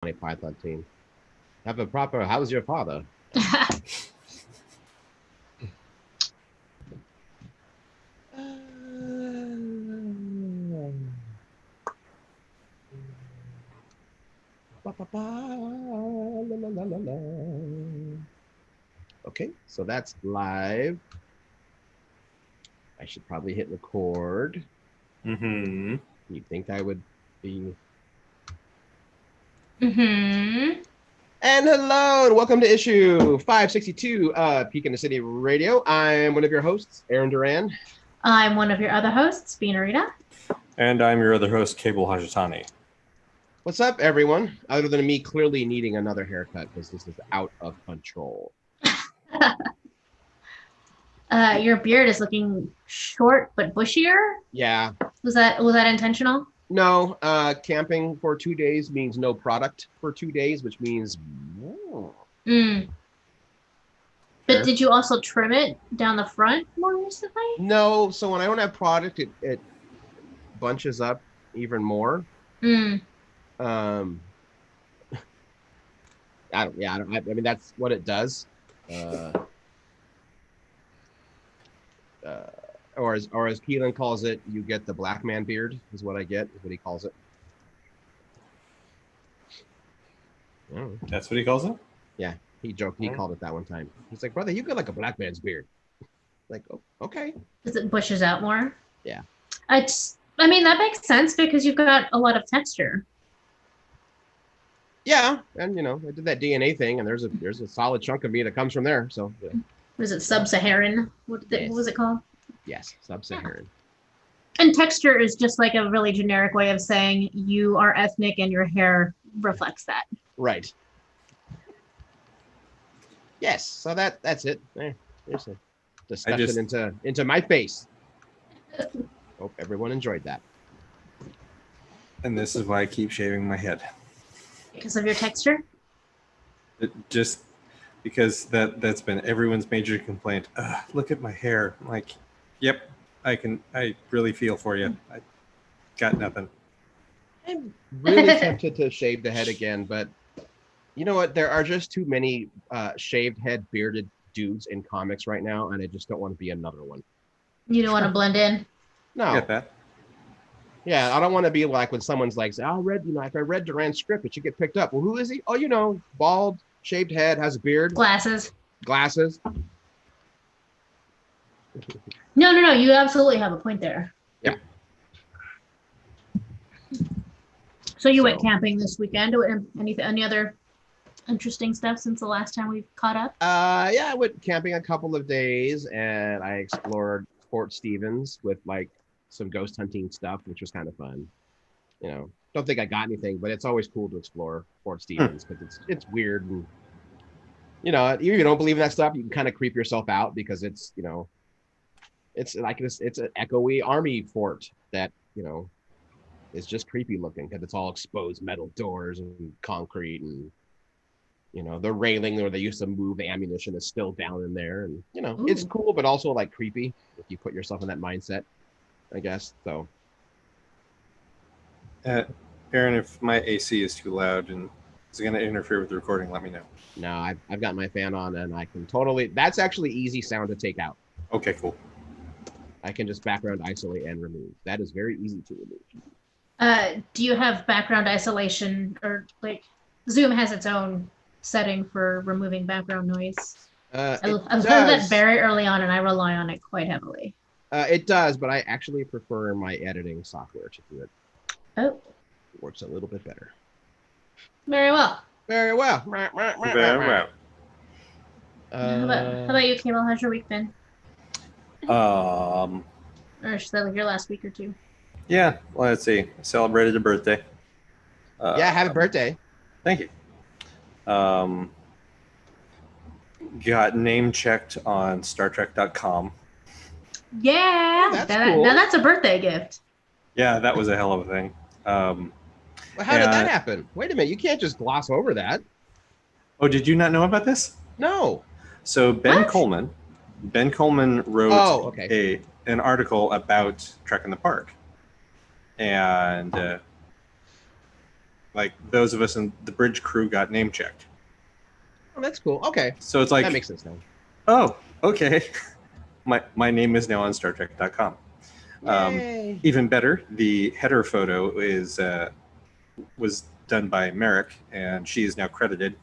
Python team. Have a proper how's your father? Okay, so that's live. I should probably hit record. Mm-hmm. You think I would be? Mm-hmm. And hello, and welcome to issue 562 Peak in the City Radio. I'm one of your hosts, Aaron Duran. I'm one of your other hosts, Beanarita. And I'm your other host, Cable Hajitani. What's up, everyone? Other than me clearly needing another haircut because this is out of control. Your beard is looking short but bushier. Yeah. Was that intentional? No, camping for 2 days means no product for 2 days, which means. Mm. But did you also trim it down the front more recently? No, so when I don't have product, it bunches up even more. Mm. I mean, that's what it does. Or as Keelan calls it, you get the black man beard is what I get, is what he calls it. Oh. That's what he calls it? Yeah, he joked. He called it that one time. He's like, brother, you got like a black man's beard. Like, oh, okay. Because it bushes out more? Yeah. I mean, that makes sense because you've got a lot of texture. Yeah, and I did that DNA thing, and there's a solid chunk of me that comes from there. So, yeah. Was it sub-Saharan? What was it called? Yes, sub-Saharan. Yeah. And texture is just like a really generic way of saying you are ethnic and your hair reflects that. Right. Yes, so that's it. There's a discussion into my face. Hope everyone enjoyed that. And this is why I keep shaving my head. Because of your texture? Just because that's been everyone's major complaint. Look at my hair. I'm like, yep, I really feel for you. I got nothing. I'm really tempted to shave the head again, but you know what? There are just too many shaved head, bearded dudes in comics right now, and I just don't want to be another one. You don't want to blend in? No. I get that. Yeah, I don't want to be like when someone's like, if I read Duran's script, it should get picked up. Well, who is he? Oh, bald, shaved head, has a beard. Glasses. No. You absolutely have a point there. Yeah. So you went camping this weekend? Any other interesting stuff since the last time we caught up? Yeah, I went camping a couple of days, and I explored Fort Stevens with like some ghost hunting stuff, which was kind of fun. Don't think I got anything, but it's always cool to explore Fort Stevens because it's weird, and if you don't believe in that stuff, you can kind of creep yourself out because it's like it's an echoey army fort that is just creepy looking because it's all exposed metal doors and concrete, and the railing where they used to move ammunition is still down in there, and it's cool but also like creepy if you put yourself in that mindset, I guess. So Aaron, if my AC is too loud and is it going to interfere with the recording, let me know. No, I've got my fan on, and I can totally. That's actually easy sound to take out. Okay, cool. I can just background isolate and remove. That is very easy to remove. Do you have background isolation, or like Zoom has its own setting for removing background noise? I've heard that very early on, and I rely on it quite heavily. It does, but I actually prefer my editing software to do it. Oh. It works a little bit better. Very well. Very well. Very well. How about you, Cable? How's your week been? Or should that like your last week or two? Yeah, well, let's see. I celebrated a birthday. Yeah, happy birthday. Thank you. Got name checked on StarTrek.com. Yeah, cool. Now that's a birthday gift. Yeah, that was a hell of a thing. Well, how did that happen? Wait a minute, you can't just gloss over that. Oh, did you not know about this? No. So Ben Coleman wrote an article about Trek in the Park, and Like those of us in the bridge crew got name checked. Oh, that's cool. Okay. So it's like that makes sense now. Oh, okay. My name is now on StarTrek.com. Even better, the header photo was done by Merrick, and she is now credited.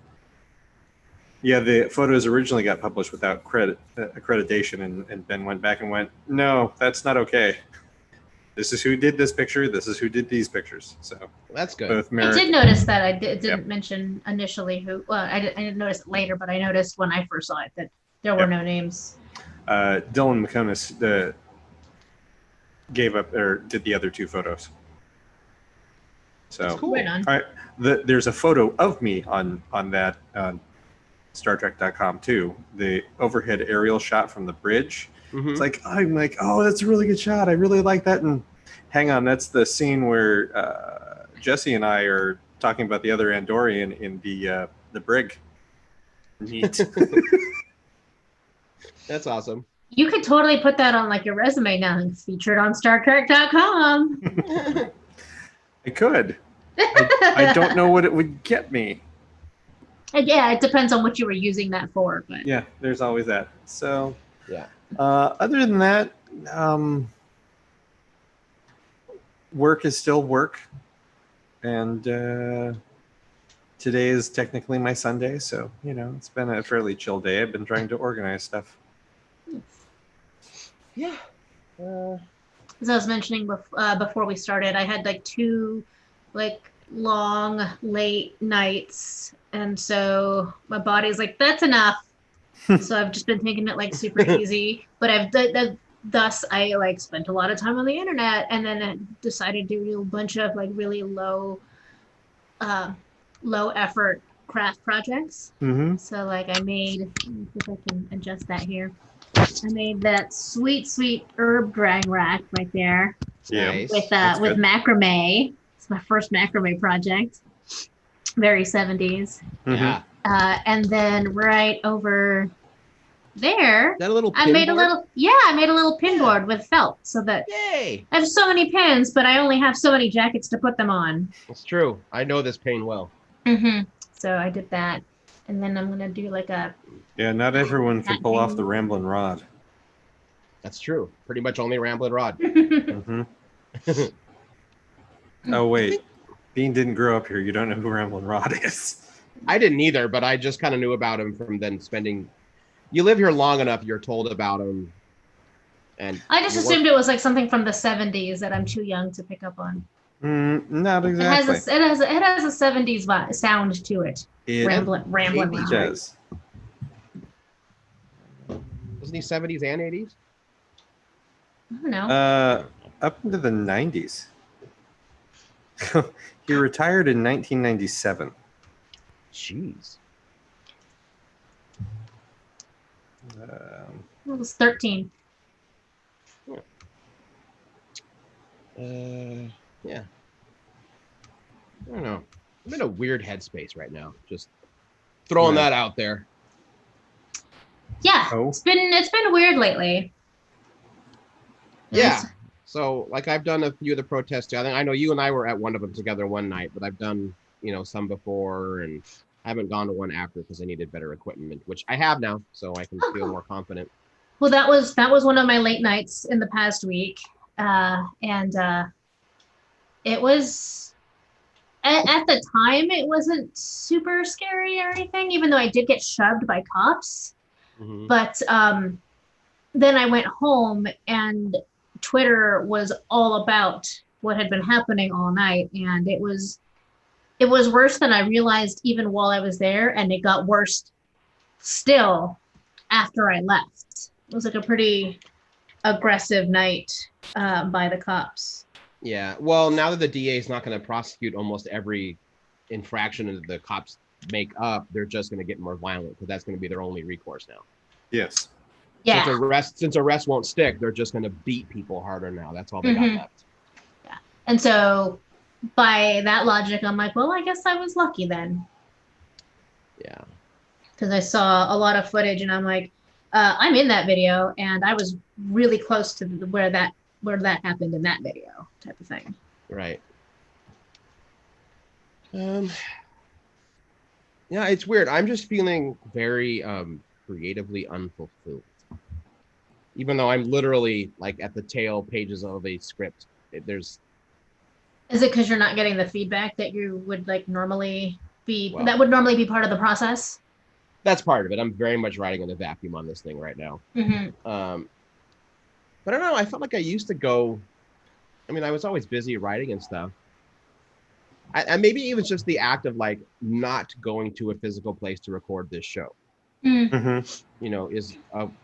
Yeah, the photos originally got published without accreditation, and Ben went back and went, no, that's not okay. This is who did this picture. This is who did these pictures. So that's good. Both Merrick, I did notice that. I didn't mention initially who. Well, I didn't notice it later, but I noticed when I first saw it that there were no names. Dylan McComas gave up or did the other two photos. So that's cool. Right on. There's a photo of me on that StarTrek.com too. The overhead aerial shot from the bridge. Mm-hmm. It's like I'm like, oh, that's a really good shot. I really like that. And hang on, that's the scene where Jesse and I are talking about the other Andorian in the brig. Neat. That's awesome. You could totally put that on like your resume now. It's featured on StarTrek.com. I could. I don't know what it would get me. Yeah, it depends on what you were using that for. But Yeah, there's always that. So yeah. Other than that, work is still work, and today is technically my Sunday, so it's been a fairly chill day. I've been trying to organize stuff. Yeah. As I was mentioning before we started, I had like 2 long late nights, and so my body's like, that's enough. So I've just been taking it like super easy, but thus I spent a lot of time on the internet, and then I decided to do a bunch of like really low effort craft projects. Mm-hmm. So like I made, let me see if I can adjust that here. I made that sweet herb drying rack right there. Yeah. Nice. With macrame. It's my first macrame project. Very 70s. Mm-hmm. Yeah. And then right over there, That a little I made a little pin board with felt, so that Yay! I have so many pins, but I only have so many jackets to put them on. It's true. I know this pain well. Mm-hmm. So I did that, and then I'm gonna do like a. Yeah, not everyone can pull off the Ramblin' Rod. That's true. Pretty much only Ramblin' Rod. Mm-hmm. Oh wait, Bean didn't grow up here. You don't know who Ramblin' Rod is. I didn't either, but I just kind of knew about him from then spending. You live here long enough, you're told about him. And I just assumed it was like something from the 70s that I'm too young to pick up on. Not exactly. It has a 70s sound to it. Ramblin' It does. Wasn't he 70s and 80s? I don't know. Up into the 90s. He retired in 1997. Jeez. I was 13. Yeah. I don't know. I'm in a weird headspace right now. Just throwing that out there. Yeah, Oh. it's been weird lately. Yeah. So, like, I've done a few of the protests. I know you and I were at one of them together one night, but I've done, some before, and I haven't gone to one after because I needed better equipment, which I have now, so I can feel more confident. Well, that was one of my late nights in the past week, and it was at the time it wasn't super scary or anything, even though I did get shoved by cops. Mm-hmm. But then I went home, and Twitter was all about what had been happening all night, and it was worse than I realized even while I was there, and it got worse still after I left. It was like a pretty aggressive night by the cops. Yeah. Well, now that the DA is not going to prosecute almost every infraction that the cops make up, they're just going to get more violent because that's going to be their only recourse now. Yes. Yeah. Since arrests won't stick, they're just going to beat people harder now. That's all they got left. Yeah. And so by that logic, I'm like, well, I guess I was lucky then. Yeah. Because I saw a lot of footage, and I'm like, I'm in that video, and I was really close to where that happened in that video, type of thing. Right. Um, yeah, it's weird. I'm just feeling very creatively unfulfilled. Even though I'm literally like at the tail pages of a script. There's Is it because you're not getting the feedback that you would like normally be well, that would normally be part of the process? that's part of it. I'm very much riding in a vacuum on this thing right now. Mm-hmm. But I don't know. I felt like I used to go. I mean, I was always busy writing and stuff. And maybe it was just the act of like not going to a physical place to record this show. Mm. Mm-hmm. You know, is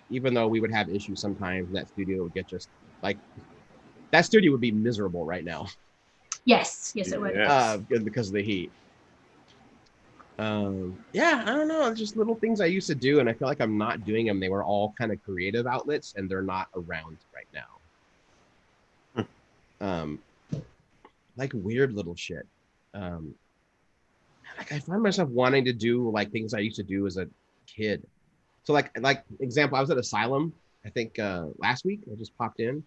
even though we would have issues sometimes, that studio would get just like that studio would be miserable right now Yes, yes, it would. Yes. because of the heat. Yeah, I don't know. It's just little things I used to do, and I feel like I'm not doing them. They were all kind of creative outlets, and they're not around right now. Like weird little shit. Um, like I find myself wanting to do like things I used to do as a kid. So like example, I was at Asylum, I think last week. I just popped in.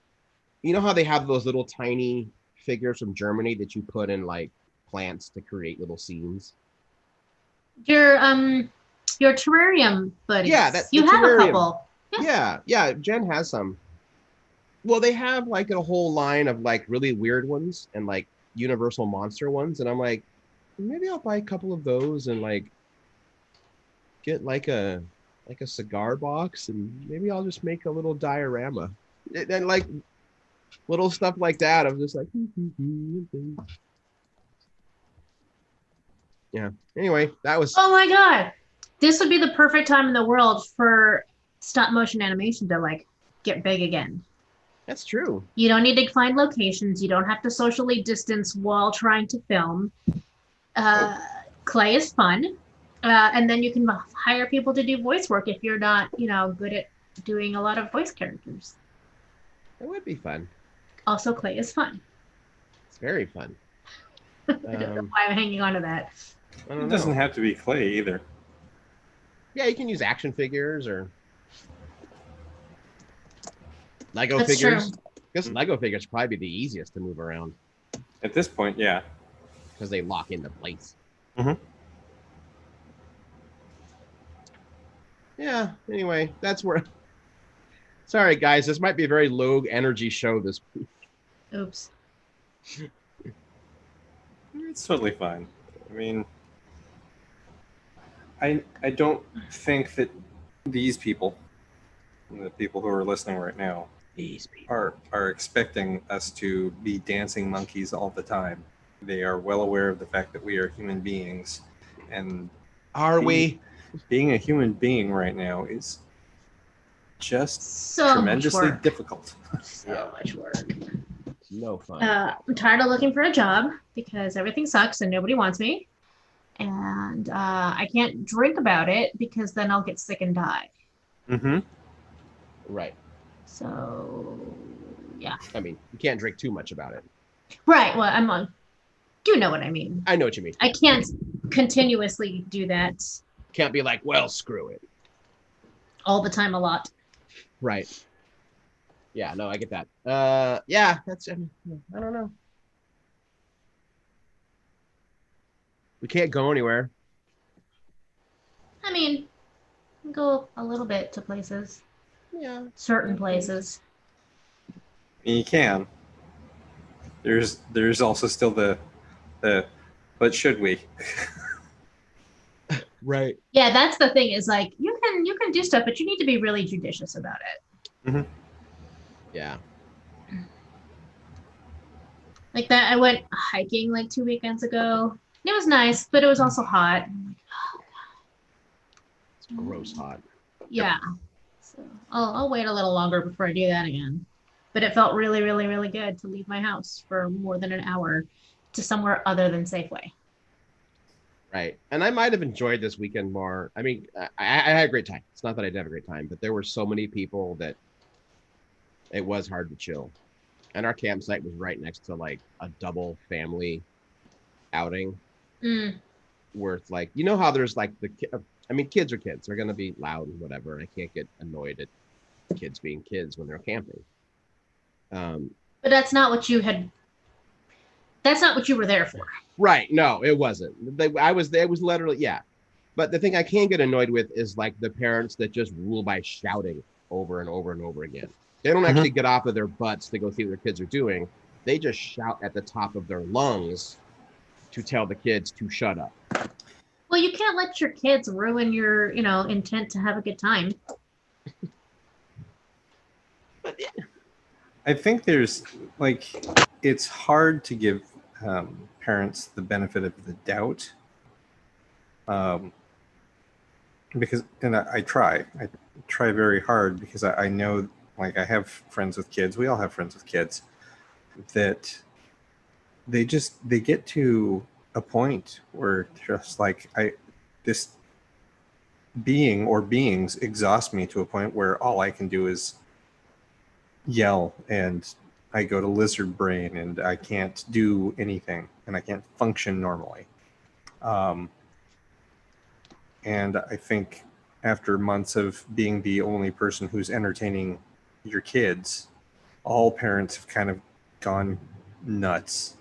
You know how they have those little tiny figures from Germany that you put in like plants to create little scenes? Your terrarium buddies. Yeah, that the You have a terrarium. couple. Yeah, Jen has some. Well, they have like a whole line of like really weird ones and like universal monster ones, and I'm like, maybe I'll buy a couple of those and like get like a cigar box, and maybe I'll just make a little diorama and like little stuff like that. I'm just like, yeah. Anyway, that was Oh my God. This would be the perfect time in the world for stop motion animation to like get big again. that's true. You don't need to find locations. You don't have to socially distance while trying to film. Uh, Clay is fun. And then you can hire people to do voice work if you're not, good at doing a lot of voice characters. It would be fun. Also, Clay is fun. It's very fun. I don't know why I'm hanging on to that. I don't It doesn't know. have to be clay either. Yeah, you can use action figures or Lego That's figures. true. Because Lego figures probably be the easiest to move around At this point, yeah. because they lock into place. Mhm. Yeah. Anyway, that's where. Sorry, guys. This might be a very low energy show this week. Oops. It's totally fine. I mean, I don't think that these people, the people who are listening right now, These people are expecting us to be dancing monkeys all the time. They are well aware of the fact that we are human beings, and are we? being a human being right now is just So much tremendously work. difficult. So much work. No fun. I'm tired of looking for a job because everything sucks and nobody wants me. And I can't drink about it because then I'll get sick and die. Mm-hmm. Right. So, yeah. I mean, you can't drink too much about it. Right. Well, I'm on. You know what I mean. I know what you mean. I can't continuously do that Can't be like, well, screw it. all the time a lot. Right. Yeah, no, I get that. Yeah, that's, I don't know. We can't go anywhere. I mean, go a little bit to places, Yeah. certain places. You can. There's also still the but should we? Right. Yeah, that's the thing is like you can do stuff, but you need to be really judicious about it. Mm-hmm. Yeah. Like that, I went hiking like 2 weekends ago. It was nice, but it was also hot. It's gross hot. Yeah. So I'll wait a little longer before I do that again. But it felt really, really, really good to leave my house for more than an hour to somewhere other than Safeway. Right. And I might have enjoyed this weekend more. I mean, I had a great time. It's not that I didn't have a great time, but there were so many people that it was hard to chill. And our campsite was right next to like a double family outing worth like, you know how there's like kids are kids. They're going to be loud and whatever. And I can't get annoyed at kids being kids when they're camping. But that's not what you had That's not what you were there for. Right. No, it wasn't. I was there. It was literally, yeah. But the thing I can get annoyed with is like the parents that just rule by shouting over and over and over again. They don't actually get off of their butts to go see what their kids are doing. They just shout at the top of their lungs to tell the kids to shut up. Well, you can't let your kids ruin your, intent to have a good time. I think there's it's hard to give parents the benefit of the doubt. Because, and I try very hard because I know, like, I have friends with kids. We all have friends with kids that they get to a point where just like this being or beings exhaust me to a point where all I can do is yell, and I go to lizard brain and I can't do anything and I can't function normally. And I think after months of being the only person who's entertaining your kids, all parents have kind of gone nuts.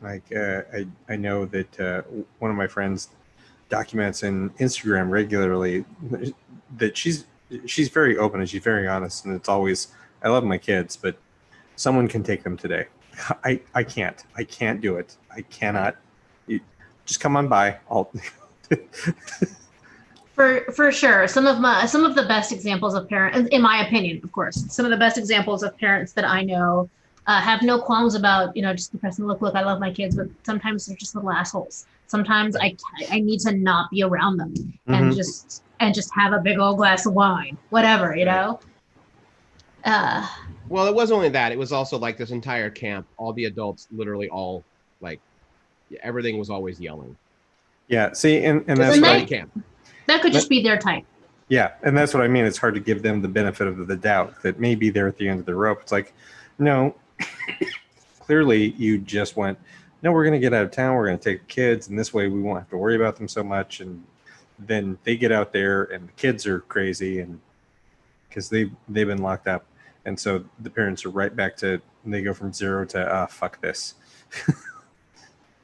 Like, I know that one of my friends documents in Instagram regularly that she's very open and she's very honest, and it's always, I love my kids, but someone can take them today. I can't do it. I cannot. You just come on by. I'll For sure. Some of the best examples of parents, in my opinion, of course, some of the best examples of parents that I know have no qualms about, just the person, look, I love my kids, but sometimes they're just little assholes. Sometimes I need to not be around them and just have a big old glass of wine, whatever, Well, it wasn't only that. It was also like this entire camp, all the adults, literally all, like, everything was always yelling. Yeah, see, and that's right. That could just be their type. Yeah, and that's what I mean. It's hard to give them the benefit of the doubt that maybe they're at the end of the rope. It's like, no, clearly you just went, no, we're going to get out of town. We're going to take the kids, and this way we won't have to worry about them so much. And then they get out there, and the kids are crazy, and because they've been locked up, and so the parents are right back to, they go from zero to fuck this.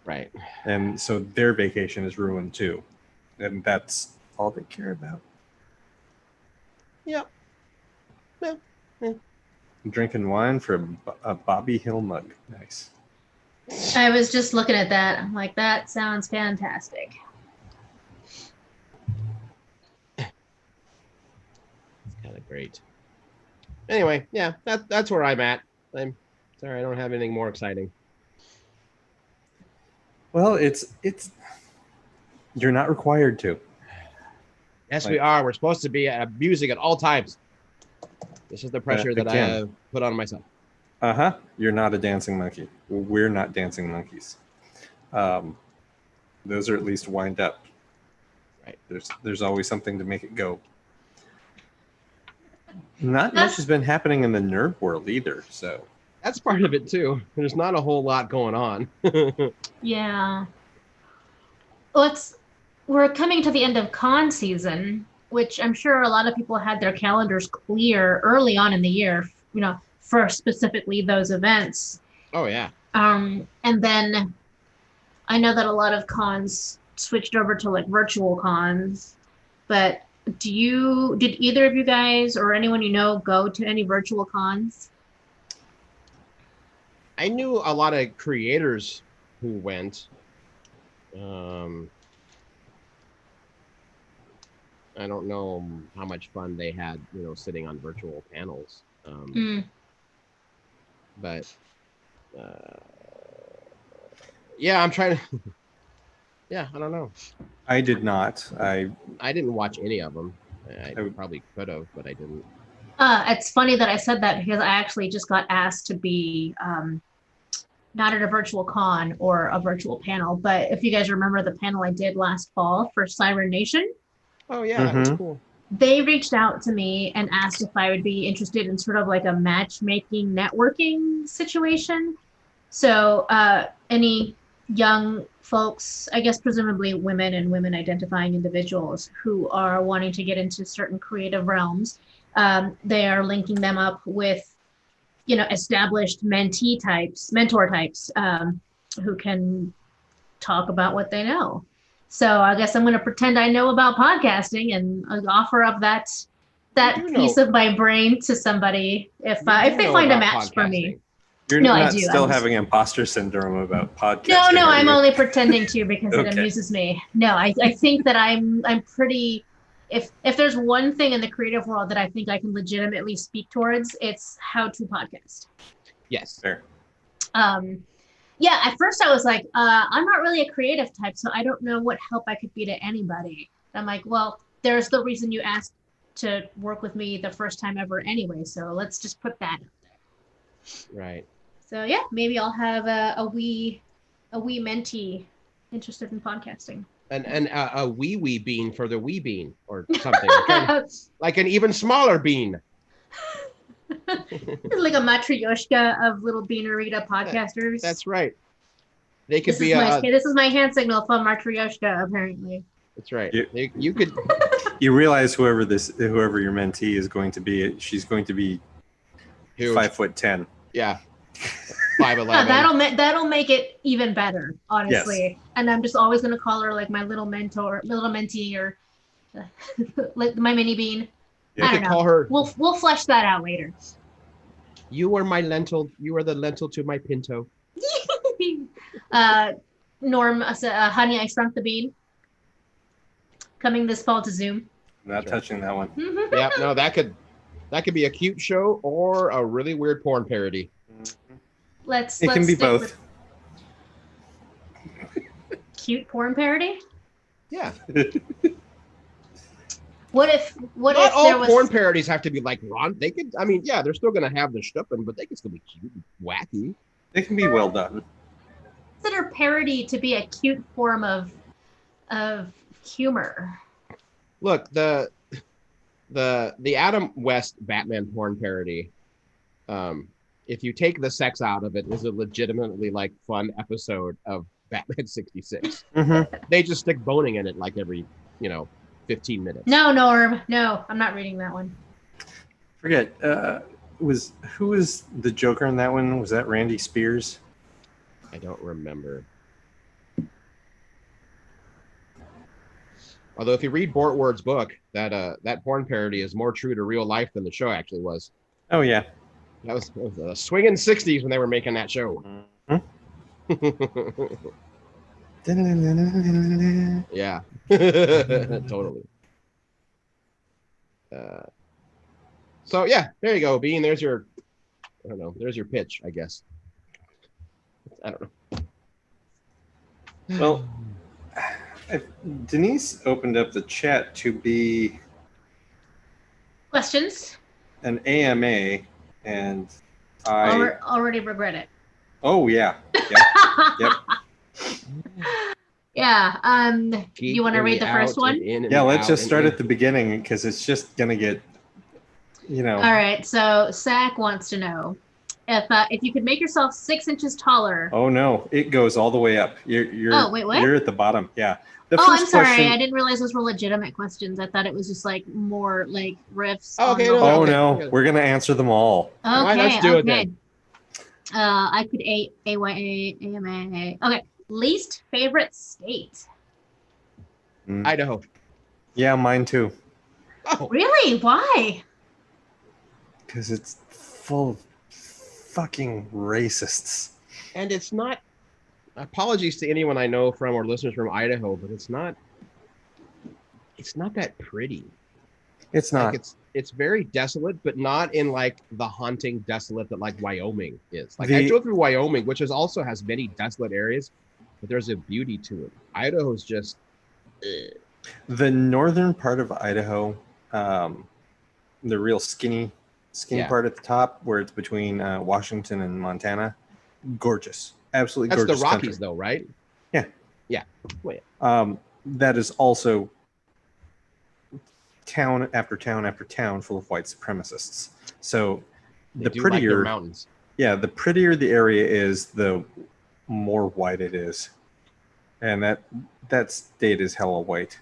Right. And so their vacation is ruined too. And that's all they care about. Yep. Yeah. Drinking wine from a Bobby Hill mug. Nice. I was just looking at that. I'm like, that sounds fantastic. It's kind of great. Anyway, yeah, that's where I'm at. I'm sorry, I don't have anything more exciting. Well, it's you're not required to. Yes, we are. We're supposed to be music at all times. This is the pressure that I have put on myself. You're not a dancing monkey. We're not dancing monkeys. Those are at least wind up. Right. There's always something to make it go. Not much has been happening in the nerd world either, so. That's part of it too. There's not a whole lot going on. Yeah. We're coming to the end of con season, which I'm sure a lot of people had their calendars clear early on in the year, for specifically those events. Oh yeah. And then I know that a lot of cons switched over to like virtual cons, but did either of you guys or anyone go to any virtual cons? I knew a lot of creators who went. I don't know how much fun they had, sitting on virtual panels. But yeah, I'm trying to. Yeah, I don't know. I did not. I didn't watch any of them. I probably could have, but I didn't. It's funny that I said that because I actually just got asked to be not at a virtual con or a virtual panel, but if you guys remember the panel I did last fall for Siren Nation. Oh yeah, that was cool. They reached out to me and asked if I would be interested in sort of like a matchmaking networking situation. So any young folks, I guess presumably women and women identifying individuals who are wanting to get into certain creative realms, they are linking them up with established mentor types, who can talk about what they know. So I guess I'm going to pretend I know about podcasting and offer up that piece of my brain to somebody if they find a match for me. You're not still having imposter syndrome about podcasting. No, I'm only pretending to because it amuses me. No, I think that I'm pretty. If there's one thing in the creative world that I think I can legitimately speak towards, it's how to podcast. Yes. Fair. Yeah, at first I was like, I'm not really a creative type, so I don't know what help I could be to anybody. I'm like, well, there's the reason you asked to work with me the first time ever anyway, so let's just put that out there. Right. So yeah, maybe I'll have a wee mentee interested in podcasting. And a wee bean for the wee bean or something. Like an even smaller bean. Like a matryoshka of little beanerita podcasters. That's right. They could this is my hand signal from matryoshka, apparently. That's right. You could. You realize whoever your mentee is going to be, she's going to be huge. 5'10". Yeah. 5'11". That'll make it even better, honestly. Yes. And I'm just always gonna call her like my little mentee, or like my mini bean. I don't know. Call her. We'll flesh that out later. You are my lentil. You are the lentil to my pinto. Norm, Honey, I Shrunk the Bean. Coming this fall to Zoom. Not touching that one. Yeah, no, that could be a cute show or a really weird porn parody. Let's can be both. Cute porn parody? Yeah. What if all porn parodies have to be like Ron? They could. I mean, yeah, they're still gonna have the stuffing, but they can still be cute and wacky. They can be well done. Consider parody to be a cute form of humor. Look, the Adam West Batman porn parody. If you take the sex out of it, is a legitimately like fun episode of Batman 66. Mm-hmm. They just stick boning in it like every 15 minutes. No, Norm. No, I'm not reading that one. Forget. Who was the Joker in that one? Was that Randy Spears? I don't remember. Although if you read Bortward's book, that porn parody is more true to real life than the show actually was. Oh yeah. That was the swinging 60s when they were making that show. Mm-hmm. Yeah, totally. So yeah, there you go, Bean. There's your pitch, I guess. I don't know. Well, Denise opened up the chat to be questions. An AMA, and I already regret it. Oh yeah. Yep. Yeah. You want to read the first one? Yeah, let's just start at the beginning because it's just gonna get, All right. So Zach wants to know if you could make yourself 6 inches taller. Oh no, it goes all the way up. You're oh wait, what? You're at the bottom. Yeah. I'm sorry. I didn't realize those were legitimate questions. I thought it was just like more like riffs. Okay. No, we're gonna answer them all. Okay. Right, let's do it then. I could AYA, AMA. Okay. Least favorite state? Idaho. Yeah, mine too. Oh. Really? Why? Because it's full of fucking racists. And it's not. Apologies to anyone I know from or listeners from Idaho, but it's not that pretty. It's not. Like it's very desolate, but not in like the haunting desolate that like Wyoming is. Like I drove through Wyoming, which also has many desolate areas, but there's a beauty to it. Idaho's just the northern part of Idaho, the real skinny part at the top, where it's between Washington and Montana, gorgeous. Absolutely gorgeous. That's the Rockies, country. though, right? Yeah. Yeah. That is also town after town after town full of white supremacists. So the prettier like mountains. Yeah, the prettier the area is, the more white it is, and that state is hella white.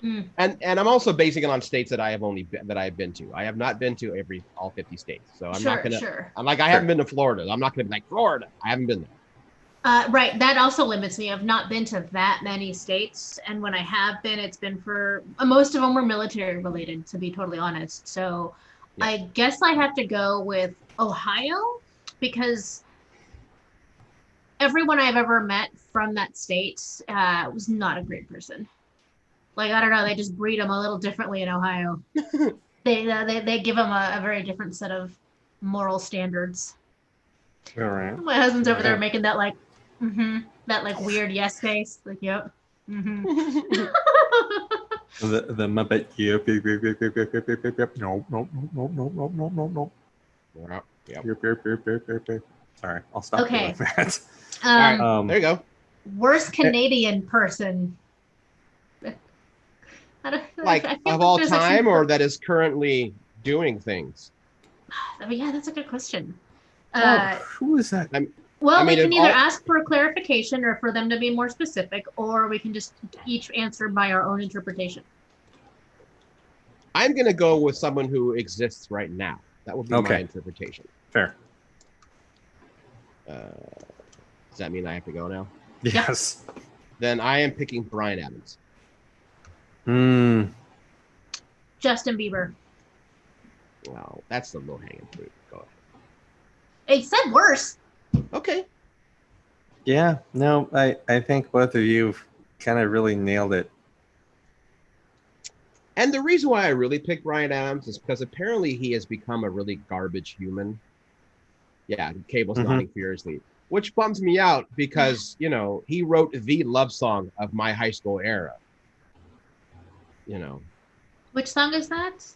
And I'm also basing it on states that I have I've been to. I have not been to all 50 states, so I'm not gonna. Sure. I'm like I haven't been to Florida. I'm not gonna be like Florida. I haven't been there. Right. That also limits me. I've not been to that many states, and when I have been, it's been for most of them were military related, to be totally honest. So, Yeah. I guess I have to go with Ohio because everyone I've ever met from that state was not a great person. Like, I don't know, they just breed them a little differently in Ohio. they give them a very different set of moral standards. All right. My husband's over there making that like, that like weird yes face. Like, yep. The Muppet. Yep. No. Yep. Sorry, I'll stop Okay. doing that. All right, there you go. Worst Canadian person. Like of all time, or that is currently doing things. Yeah, that's a good question. Who is that? Well, we can either ask for a clarification or for them to be more specific, or we can just each answer by our own interpretation. I'm going to go with someone who exists right now. That would be my interpretation. Fair. Does that mean I have to go now? Yes. Then I am picking Bryan Adams. Justin Bieber. Well, that's the low-hanging fruit. Go ahead. It said worse. Okay. Yeah, no, I think both of you kind of really nailed it. And the reason why I really picked Bryan Adams is because apparently he has become a really garbage human. Yeah, Cable's nodding furiously, which bums me out because, you know, he wrote the love song of my high school era. You know. Which song is that?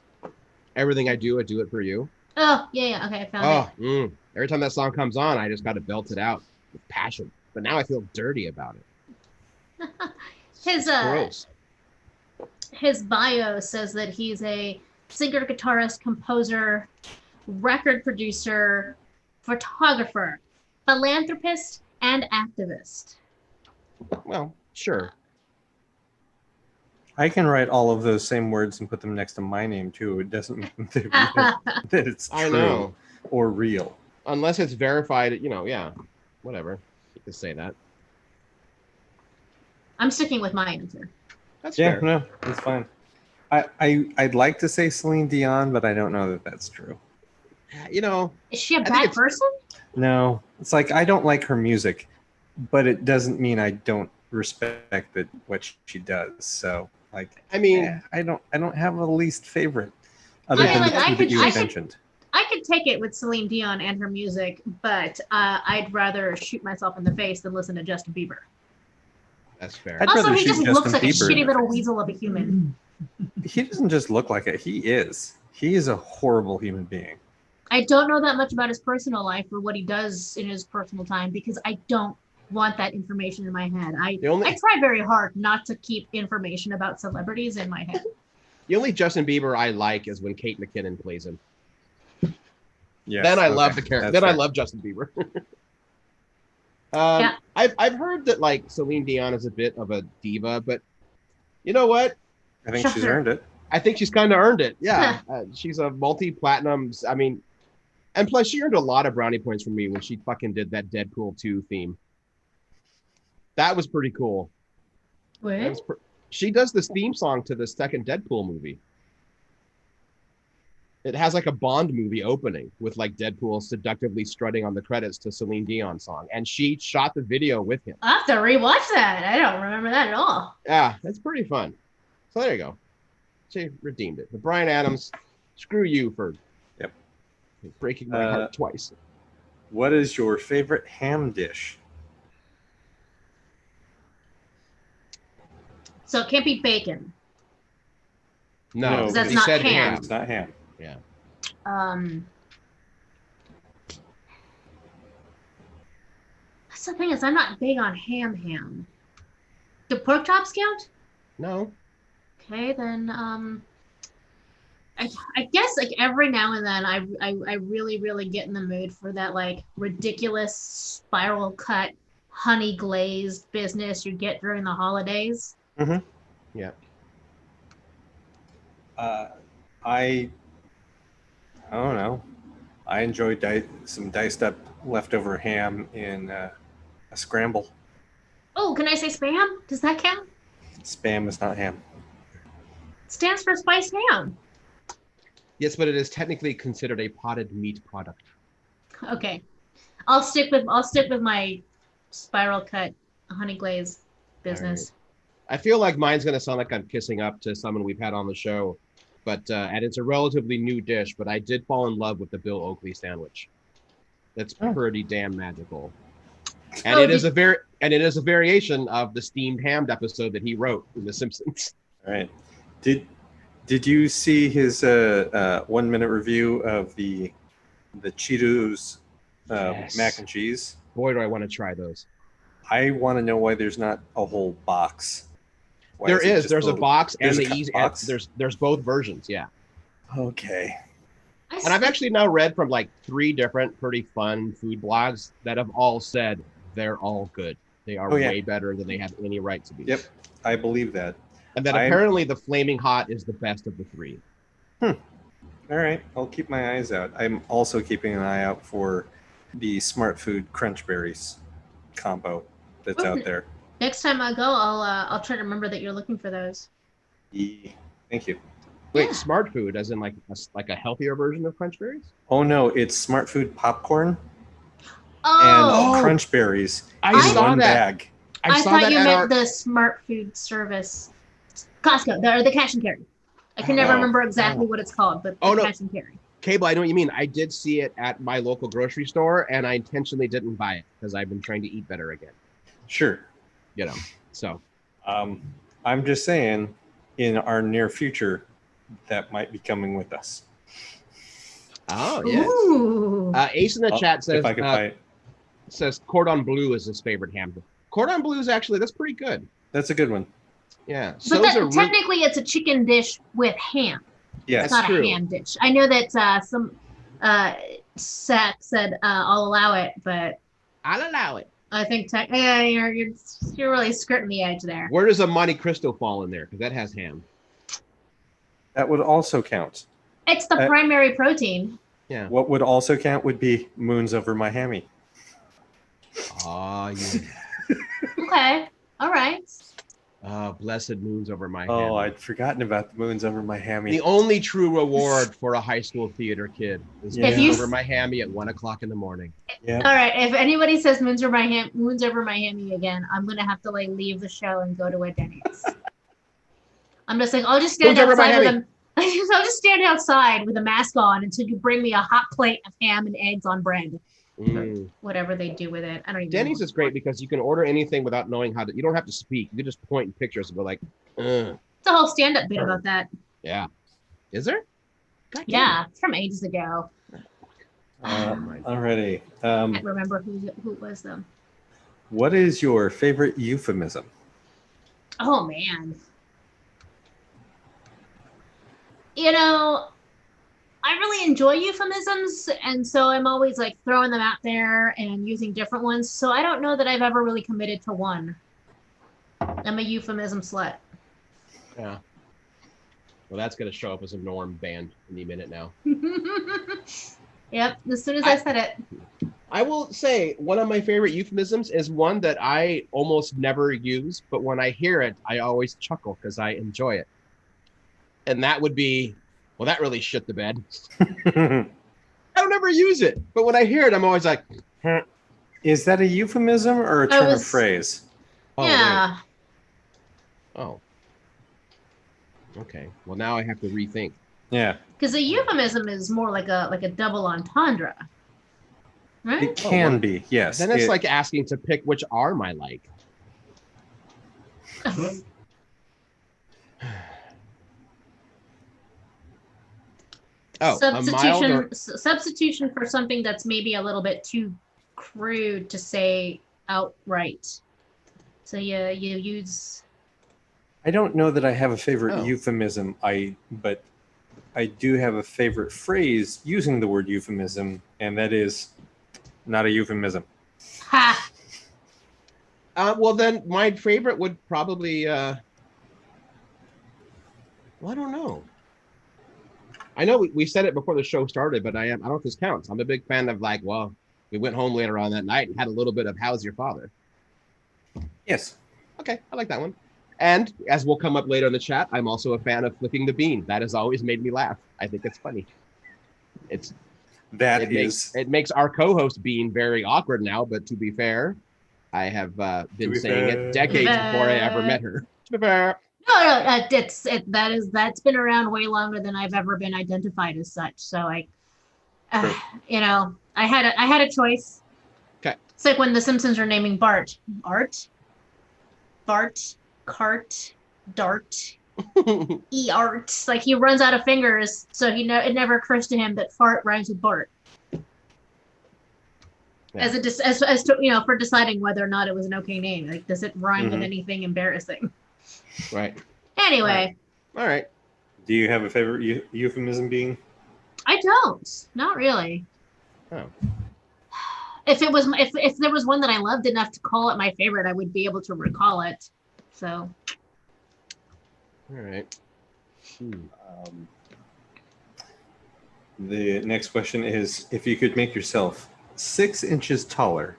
Everything I Do It For You. Oh, yeah, okay, I found it. Every time that song comes on, I just got to belt it out with passion. But now I feel dirty about it. Gross. His bio says that he's a singer, guitarist, composer, record producer, photographer, philanthropist, and activist. Well, sure. I can write all of those same words and put them next to my name too. It doesn't mean that it's true or real. Unless it's verified, you know, yeah, whatever. You can say that. I'm sticking with my answer. That's fair. No, that's fine. I'd like to say Celine Dion, but I don't know that that's true. You know, is she a bad person? No, it's like I don't like her music, but it doesn't mean I don't respect what she does. So, like, I mean, I don't have a least favorite other than the two that you mentioned. I could take it with Celine Dion and her music, but I'd rather shoot myself in the face than listen to Justin Bieber. That's fair. Also, he just looks like a shitty little weasel of a human. He doesn't just look like it. He is. He is a horrible human being. I don't know that much about his personal life or what he does in his personal time because I don't want that information in my head. I try very hard not to keep information about celebrities in my head. The only Justin Bieber I like is when Kate McKinnon plays him. Yes, then I love the character. Then I love Justin Bieber. I've heard that like Celine Dion is a bit of a diva, but you know what? I think she's earned it. I think she's kind of earned it. Yeah, she's a multi-platinum. I mean, and plus she earned a lot of brownie points from me when she fucking did that Deadpool 2 theme. That was pretty cool. What? She does this theme song to the second Deadpool movie. It has like a Bond movie opening with like Deadpool seductively strutting on the credits to Celine Dion song. And she shot the video with him. I'll have to rewatch that. I don't remember that at all. Yeah, it's pretty fun. So there you go. She redeemed it. But Bryan Adams, screw you for breaking my heart twice. What is your favorite ham dish? So it can't be bacon. No, that's not ham. It's not ham. Yeah. That's the thing is I'm not big on ham. Do pork chops count? No. Okay, then I guess like every now and then I really get in the mood for that like ridiculous spiral cut honey glazed business you get during the holidays. Yeah. I don't know. I enjoy some diced up leftover ham in a scramble. Oh, can I say spam? Does that count? Spam is not ham. It stands for spiced ham. Yes, but it is technically considered a potted meat product. Okay. I'll stick with my spiral cut honey glaze business. I feel like mine's going to sound like I'm kissing up to someone we've had on the show, but and it's a relatively new dish, but I did fall in love with the Bill Oakley sandwich. That's pretty damn magical. And it is a variation of the steamed ham episode that he wrote in The Simpsons. All right. Did you see his 1 minute review of the Cheetos Yes. mac and cheese? Boy, do I want to try those. I want to know why there's not a whole box. Why There's a a box and there's the a easy box? there's both versions, yeah. Okay. And I've actually now read from like 3 different pretty fun food blogs that have all said they're all good. They are way better than they have any right to be. Yep, I believe that. And then apparently the Flaming Hot is the best of the 3. All right, I'll keep my eyes out. I'm also keeping an eye out for the Smart Food Crunch Berries combo that's out there. Next time I go, I'll try to remember that you're looking for those. Thank you. Wait, Yeah. Smart Food, as in like a healthier version of Crunch Berries? Oh no, it's Smart Food popcorn Oh, and Crunch Berries I in saw one that. bag. I saw thought that you at meant the Smart Food Service, Costco, the cash and carry. I can never remember exactly what it's called, but the cash and carry. Cable, I know what you mean. I did see it at my local grocery store, and I intentionally didn't buy it because I've been trying to eat better again. Sure. You know, so. I'm just saying, in our near future, that might be coming with us. Oh, yes. Ooh. Ace in the chat says, if I can buy it. Says cordon bleu is his favorite ham. Cordon bleu is actually, that's pretty good. That's a good one. Yeah. But technically, it's a chicken dish with ham. Yes. It's not a ham dish. I know that some Zach said I'll allow it, but I'll allow it. I think you're really skirting the edge there. Where does a Monte Cristo fall in there? Because that has ham. That would also count. It's the primary protein. Yeah. What would also count would be Moons Over My Hammy. Oh, yeah. Okay. All right. Blessed moons over my Oh, hammy. I'd forgotten about the Moons Over My Hammy. The only true reward for a high school theater kid is moons over my hammy at 1 o'clock in the morning. Yeah. All right. If anybody says moons over my hammy again, I'm gonna have to like leave the show and go to a Denny's. I'm just like, I'll just stand outside with a I'll just stand outside with a mask on until you bring me a hot plate of ham and eggs on bread. Whatever they do with it. I don't even Denny's know. is great because you can order anything without knowing how to. You don't have to speak. You can just point in pictures and go like, It's a whole stand-up bit about that. Yeah. Is there? Yeah, from ages ago. Alrighty. I can't remember who it was though. What is your favorite euphemism? Oh man. You know, I really enjoy euphemisms, and so I'm always like throwing them out there and using different ones. So I don't know that I've ever really committed to one. I'm a euphemism slut. Yeah. Well, that's going to show up as a norm band any minute now. Yep, as soon as I said it. I will say one of my favorite euphemisms is one that I almost never use, but when I hear it, I always chuckle because I enjoy it. And that would be, well, that really shit the bed. I don't ever use it, but when I hear it, I'm always like, Is that a euphemism or a turn of phrase? oh, Yeah. wait. Oh. Okay. Well, now I have to rethink. Yeah. Because a euphemism is more like a double entendre. Right? It can be, yes. Then it's like asking to pick which arm I like. Oh, substitution for something that's maybe a little bit too crude to say outright. So you use. I don't know that I have a favorite euphemism. But I do have a favorite phrase using the word euphemism, and that is not a euphemism. Ha. Well, then my favorite would probably. Well, I don't know. I know we said it before the show started, but I don't know if this counts. I'm a big fan of like, well, we went home later on that night and had a little bit of How's Your Father? Yes. Okay, I like that one. And as will come up later in the chat, I'm also a fan of Flicking the Bean. That has always made me laugh. I think it's funny. It makes our co-host Bean very awkward now, but to be fair, I have been saying it decades before I ever met her. To be fair. No, that's been around way longer than I've ever been identified as such. So you know, I had a choice. Okay. It's like when the Simpsons are naming Bart, Cart, Dart, Art. Like he runs out of fingers, so it never occurs to him that fart rhymes with Bart. Yeah. As to, for deciding whether or not it was an okay name. Like, does it rhyme with anything embarrassing? Right. Anyway. All right. Do you have a favorite euphemism being? I don't. Not really. Oh. If there was one that I loved enough to call it my favorite, I would be able to recall it. So. All right. The next question is, if you could make yourself 6 inches taller,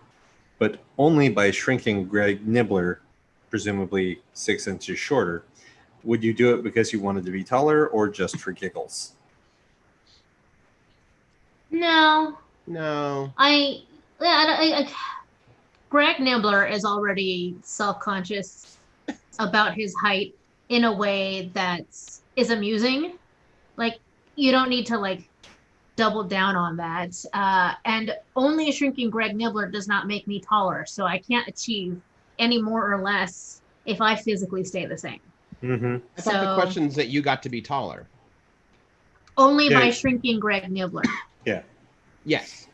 but only by shrinking Greg Nibbler, presumably 6 inches shorter, would you do it because you wanted to be taller or just for giggles? No. Greg Nibbler is already self-conscious about his height in a way that is amusing. Like, you don't need to, like, double down on that. And only shrinking Greg Nibbler does not make me taller, so I can't achieve any more or less if I physically stay the same. Mm-hmm. I thought the question is that you got to be taller. Only by shrinking Greg Nibbler. Yeah. Yes.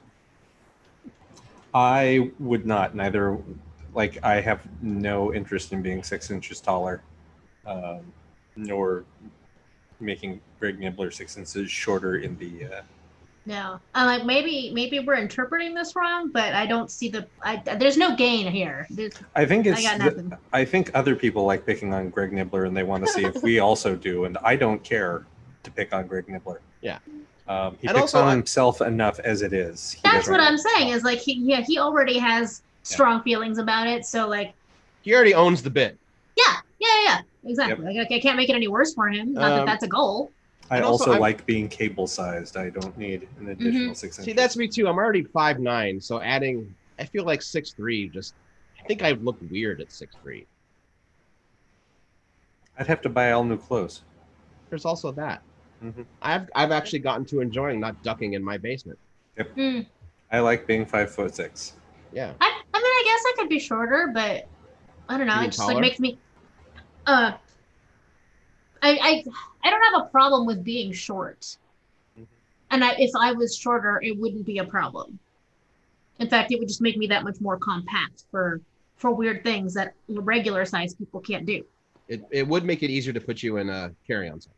I would not. Neither. Like, I have no interest in being 6 inches taller, nor making Greg Nibbler 6 inches shorter in the. No, like maybe we're interpreting this wrong, but I don't see there's no gain here. I think other people like picking on Greg Nibbler, and they want to see if we also do. And I don't care to pick on Greg Nibbler. Yeah. He picks on himself enough as it is. That's what I'm saying. Is like he already has strong feelings about it. So like he already owns the bit. Yeah. Exactly. Yep. Like I can't make it any worse for him. Not that that's a goal. I also like being cable sized. I don't need an additional 6 inches. See, that's me too. I'm already 5'9", so adding, I feel like 6'3", I think I look weird at 6'3". I'd have to buy all new clothes. There's also that. Mm-hmm. I've actually gotten to enjoying not ducking in my basement. Yep. I like being 5'6". Yeah. I mean, I guess I could be shorter, but I don't know. It just like makes me. I don't have a problem with being short, and if I was shorter, it wouldn't be a problem. In fact, it would just make me that much more compact for weird things that regular size people can't do. It would make it easier to put you in a carry-on size.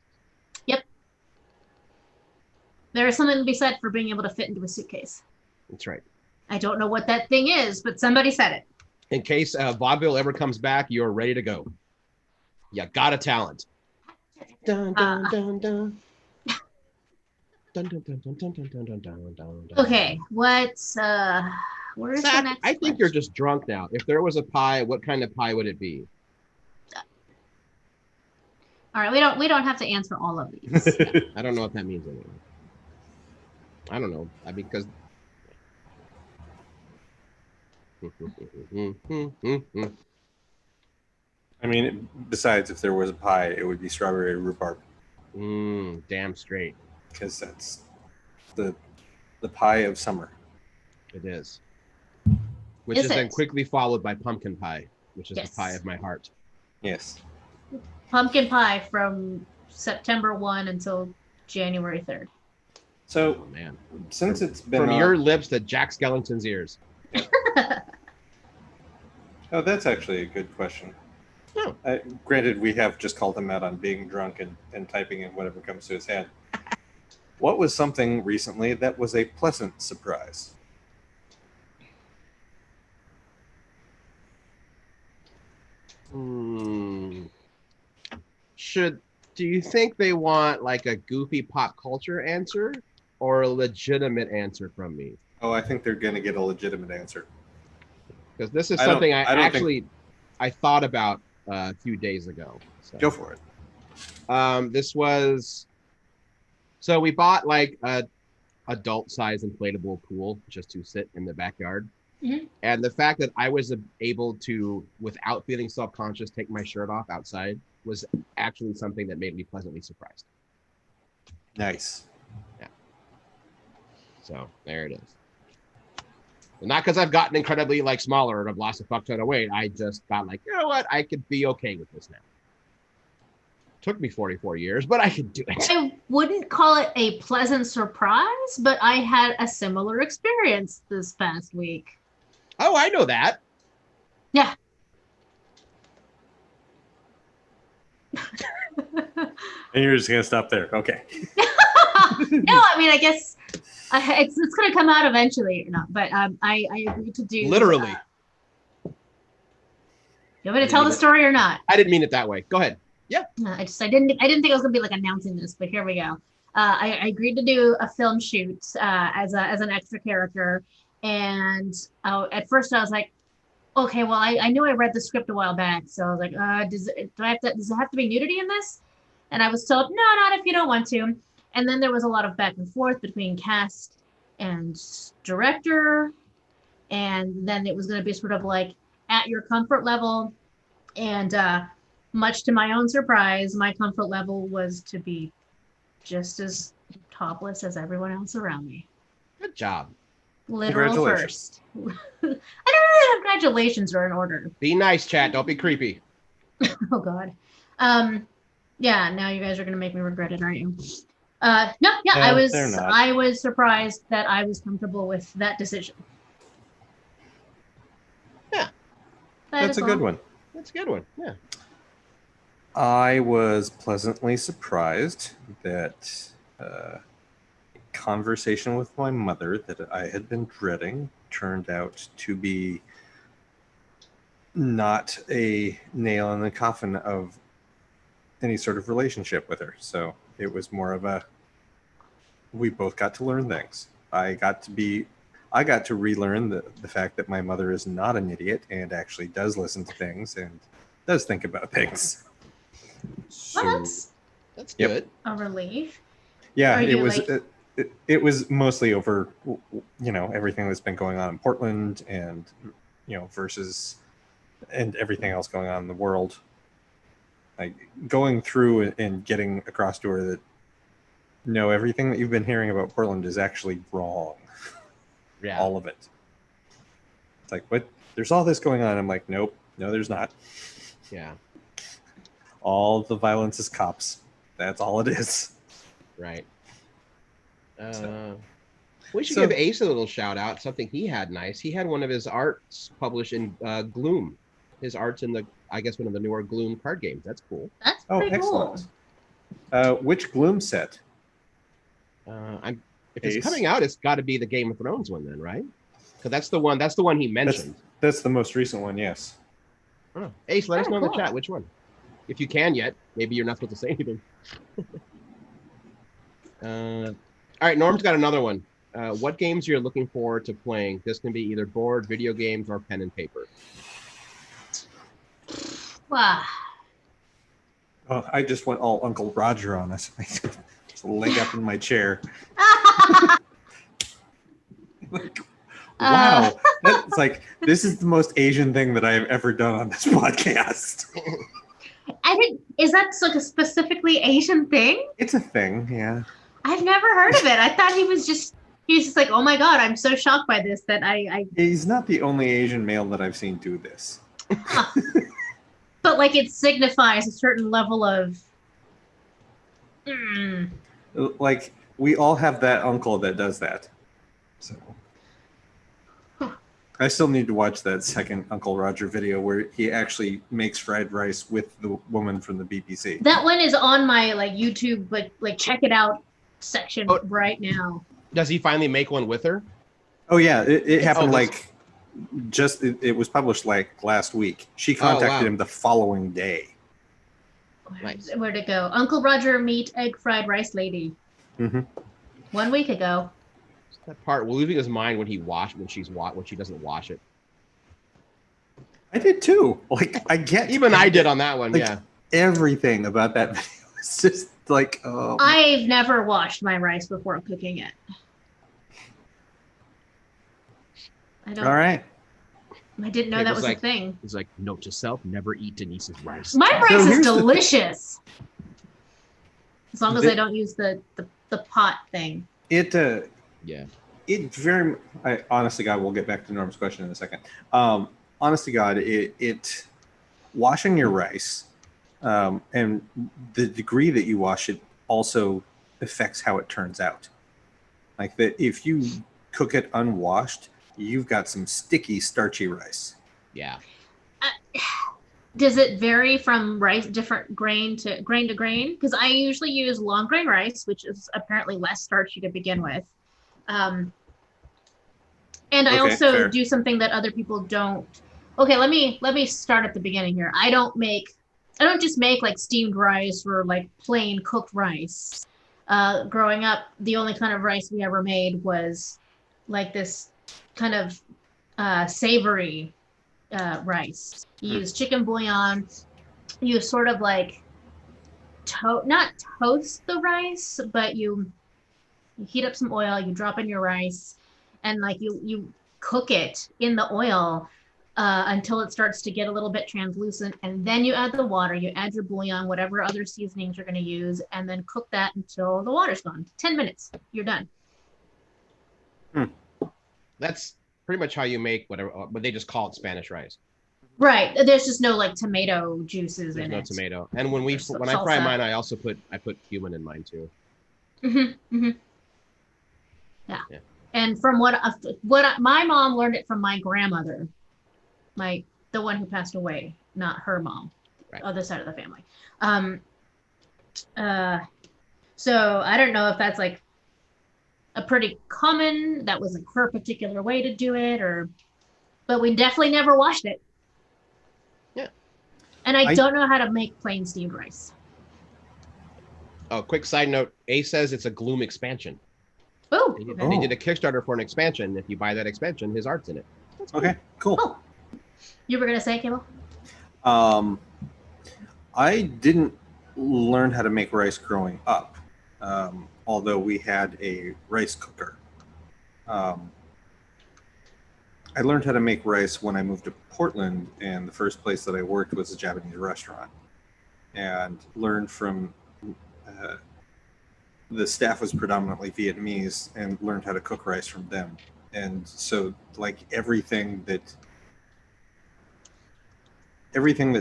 Yep. There is something to be said for being able to fit into a suitcase. That's right. I don't know what that thing is, but somebody said it. In case vaudeville ever comes back, you're ready to go. You got a talent. Dun, dun, dun, dun. Okay, where's the next I think you're just drunk now. If there was a pie, what kind of pie would it be? All right, we don't have to answer all of these. I don't know what that means anyway. I don't know. Because I mean, besides, if there was a pie, it would be strawberry rhubarb. Damn straight. Because that's the pie of summer. It is. Which is then quickly followed by pumpkin pie, which is the pie of my heart. Yes. Pumpkin pie from September 1 until January 3rd. So, man, since it's been from your lips to Jack Skellington's ears. Oh, that's actually a good question. Oh. Granted, we have just called him out on being drunk and typing in whatever comes to his head. What was something recently that was a pleasant surprise? Should Do you think they want like a goofy pop culture answer or a legitimate answer from me? Oh, I think they're going to get a legitimate answer. Because this is I don't- something I I don't actually I thought about a few days ago. So. Go for it. This was so we bought like a adult size inflatable pool just to sit in the backyard. Mhm. And the fact that I was able to, without feeling self-conscious, take my shirt off outside was actually something that made me pleasantly surprised. Nice. Yeah. So there it is. And not because I've gotten incredibly like smaller and I've lost a fuck ton of weight. I just got like, you know what? I could be okay with this now. Took me 44 years, but I could do it. I wouldn't call it a pleasant surprise, but I had a similar experience this past week. Oh, I know that. Yeah. And you're just going to stop there. Okay. No, I mean, I guess it's going to come out eventually or not, but I agreed to do. Literally. You want me to tell the story or not? I didn't mean it that way. Go ahead. Yeah. I didn't think I was gonna be like announcing this, but here we go. I agreed to do a film shoot as an extra character, and at first I was like, okay, well I knew I read the script a while back, so I was like, does it have to be nudity in this? And I was told, no, not if you don't want to. And then there was a lot of back and forth between cast and director, and then it was gonna be sort of like at your comfort level, and much to my own surprise, my comfort level was to be just as topless as everyone else around me. Good job. Literal first. I don't know if congratulations are in order. Be nice, chat. Don't be creepy. Oh God. Yeah, now you guys are gonna make me regret it, aren't you? No, yeah, I was surprised that I was comfortable with that decision. Yeah. That's a good one. That's a good one. Yeah. I was pleasantly surprised that conversation with my mother that I had been dreading turned out to be not a nail in the coffin of any sort of relationship with her. So it was more of a, we both got to learn things. I got to relearn the fact that my mother is not an idiot and actually does listen to things and does think about things. So, Well, that's yep. good. a relief. Yeah, it was mostly over, everything that's been going on in Portland and, versus and everything else going on in the world. Like going through and getting across to her that, no, everything that you've been hearing about Portland is actually wrong. Yeah. All of it. It's like, what? There's all this going on. I'm like, nope, no, there's not. Yeah. All the violence is cops. That's all it is. Right. We should give Ace a little shout out. Something he had nice. He had one of his arts published in Gloom. His art's in I guess one of the newer Gloom card games. That's cool. That's pretty excellent. cool. Which Gloom set? If it's coming out, it's got to be the Game of Thrones one then, right? Because that's the one he mentioned. That's the most recent one, yes. Oh. Ace, let us know in the chat which one. If you can yet. Maybe you're not supposed to say anything. All right, Norm's got another one. What games you're looking forward to playing? This can be either board, video games, or pen and paper. Wow. Oh, I just went all Uncle Roger on us. Just leg up in my chair. Wow. That's like, this is the most Asian thing that I have ever done on this podcast. Is that like a specifically Asian thing? It's a thing, yeah. I've never heard of it. I thought he was just like, oh my God, I'm so shocked by this that I He's not the only Asian male that I've seen do this. But like it signifies a certain level of like we all have that uncle that does that. So I still need to watch that second Uncle Roger video where he actually makes fried rice with the woman from the BBC. That one is on my like YouTube like check it out section right now. Does he finally make one with her? Oh yeah, it happened it was published like last week. She contacted him the following day. Nice. Where'd it go? Uncle Roger meet egg fried rice lady. Mm-hmm. 1 week ago. That part losing his mind when she doesn't wash it. I did too. Like I get Even I did on that one. like, Yeah. Everything about that video is just like I've never washed my rice before cooking it. I don't. All right. I didn't know It that was was a like- thing. He's like, note to self: never eat Denise's rice. My rice is here's the thing. delicious. As long as The- I don't use the pot thing. It Yeah. it very. I honestly, God, we'll get back to Norm's question in a second. Honest to God, it washing your rice, and the degree that you wash it also affects how it turns out. Like that, if you cook it unwashed, you've got some sticky, starchy rice. Yeah. Does it vary from rice, different grain to grain? Because I usually use long grain rice, which is apparently less starchy to begin with. And I Okay, also fair. do something that other people don't. Okay, let me start at the beginning here. I don't just make like steamed rice or like plain cooked rice. Growing up, the only kind of rice we ever made was like this kind of savory rice. You use chicken bouillon. You sort of like not toast the rice, but you heat up some oil. You drop in your rice, and like you cook it in the oil until it starts to get a little bit translucent, and then you add the water. You add your bouillon, whatever other seasonings you're going to use, and then cook that until the water's gone. 10 minutes, you're done. That's pretty much how you make whatever, but they just call it Spanish rice. Right. There's just no like tomato juices There's in no it. tomato. And when I fry salsa. mine, I also put cumin in mine too. Yeah. Yeah. And from my mom learned it from my grandmother, the one who passed away, not her mom, Right. other side of the family. So I don't know if that's like a pretty common, that was like her particular way to do it, but we definitely never washed it. Yeah. And I don't know how to make plain steamed rice. Oh, quick side note. A says it's a Gloom expansion. Oh, They did a Kickstarter for an expansion. If you buy that expansion, his art's in it. Okay, cool. Oh. You were going to say, Cable? I didn't learn how to make rice growing up, although we had a rice cooker. I learned how to make rice when I moved to Portland, and the first place that I worked was a Japanese restaurant, and learned from the staff was predominantly Vietnamese, and learned how to cook rice from them. And so, like everything that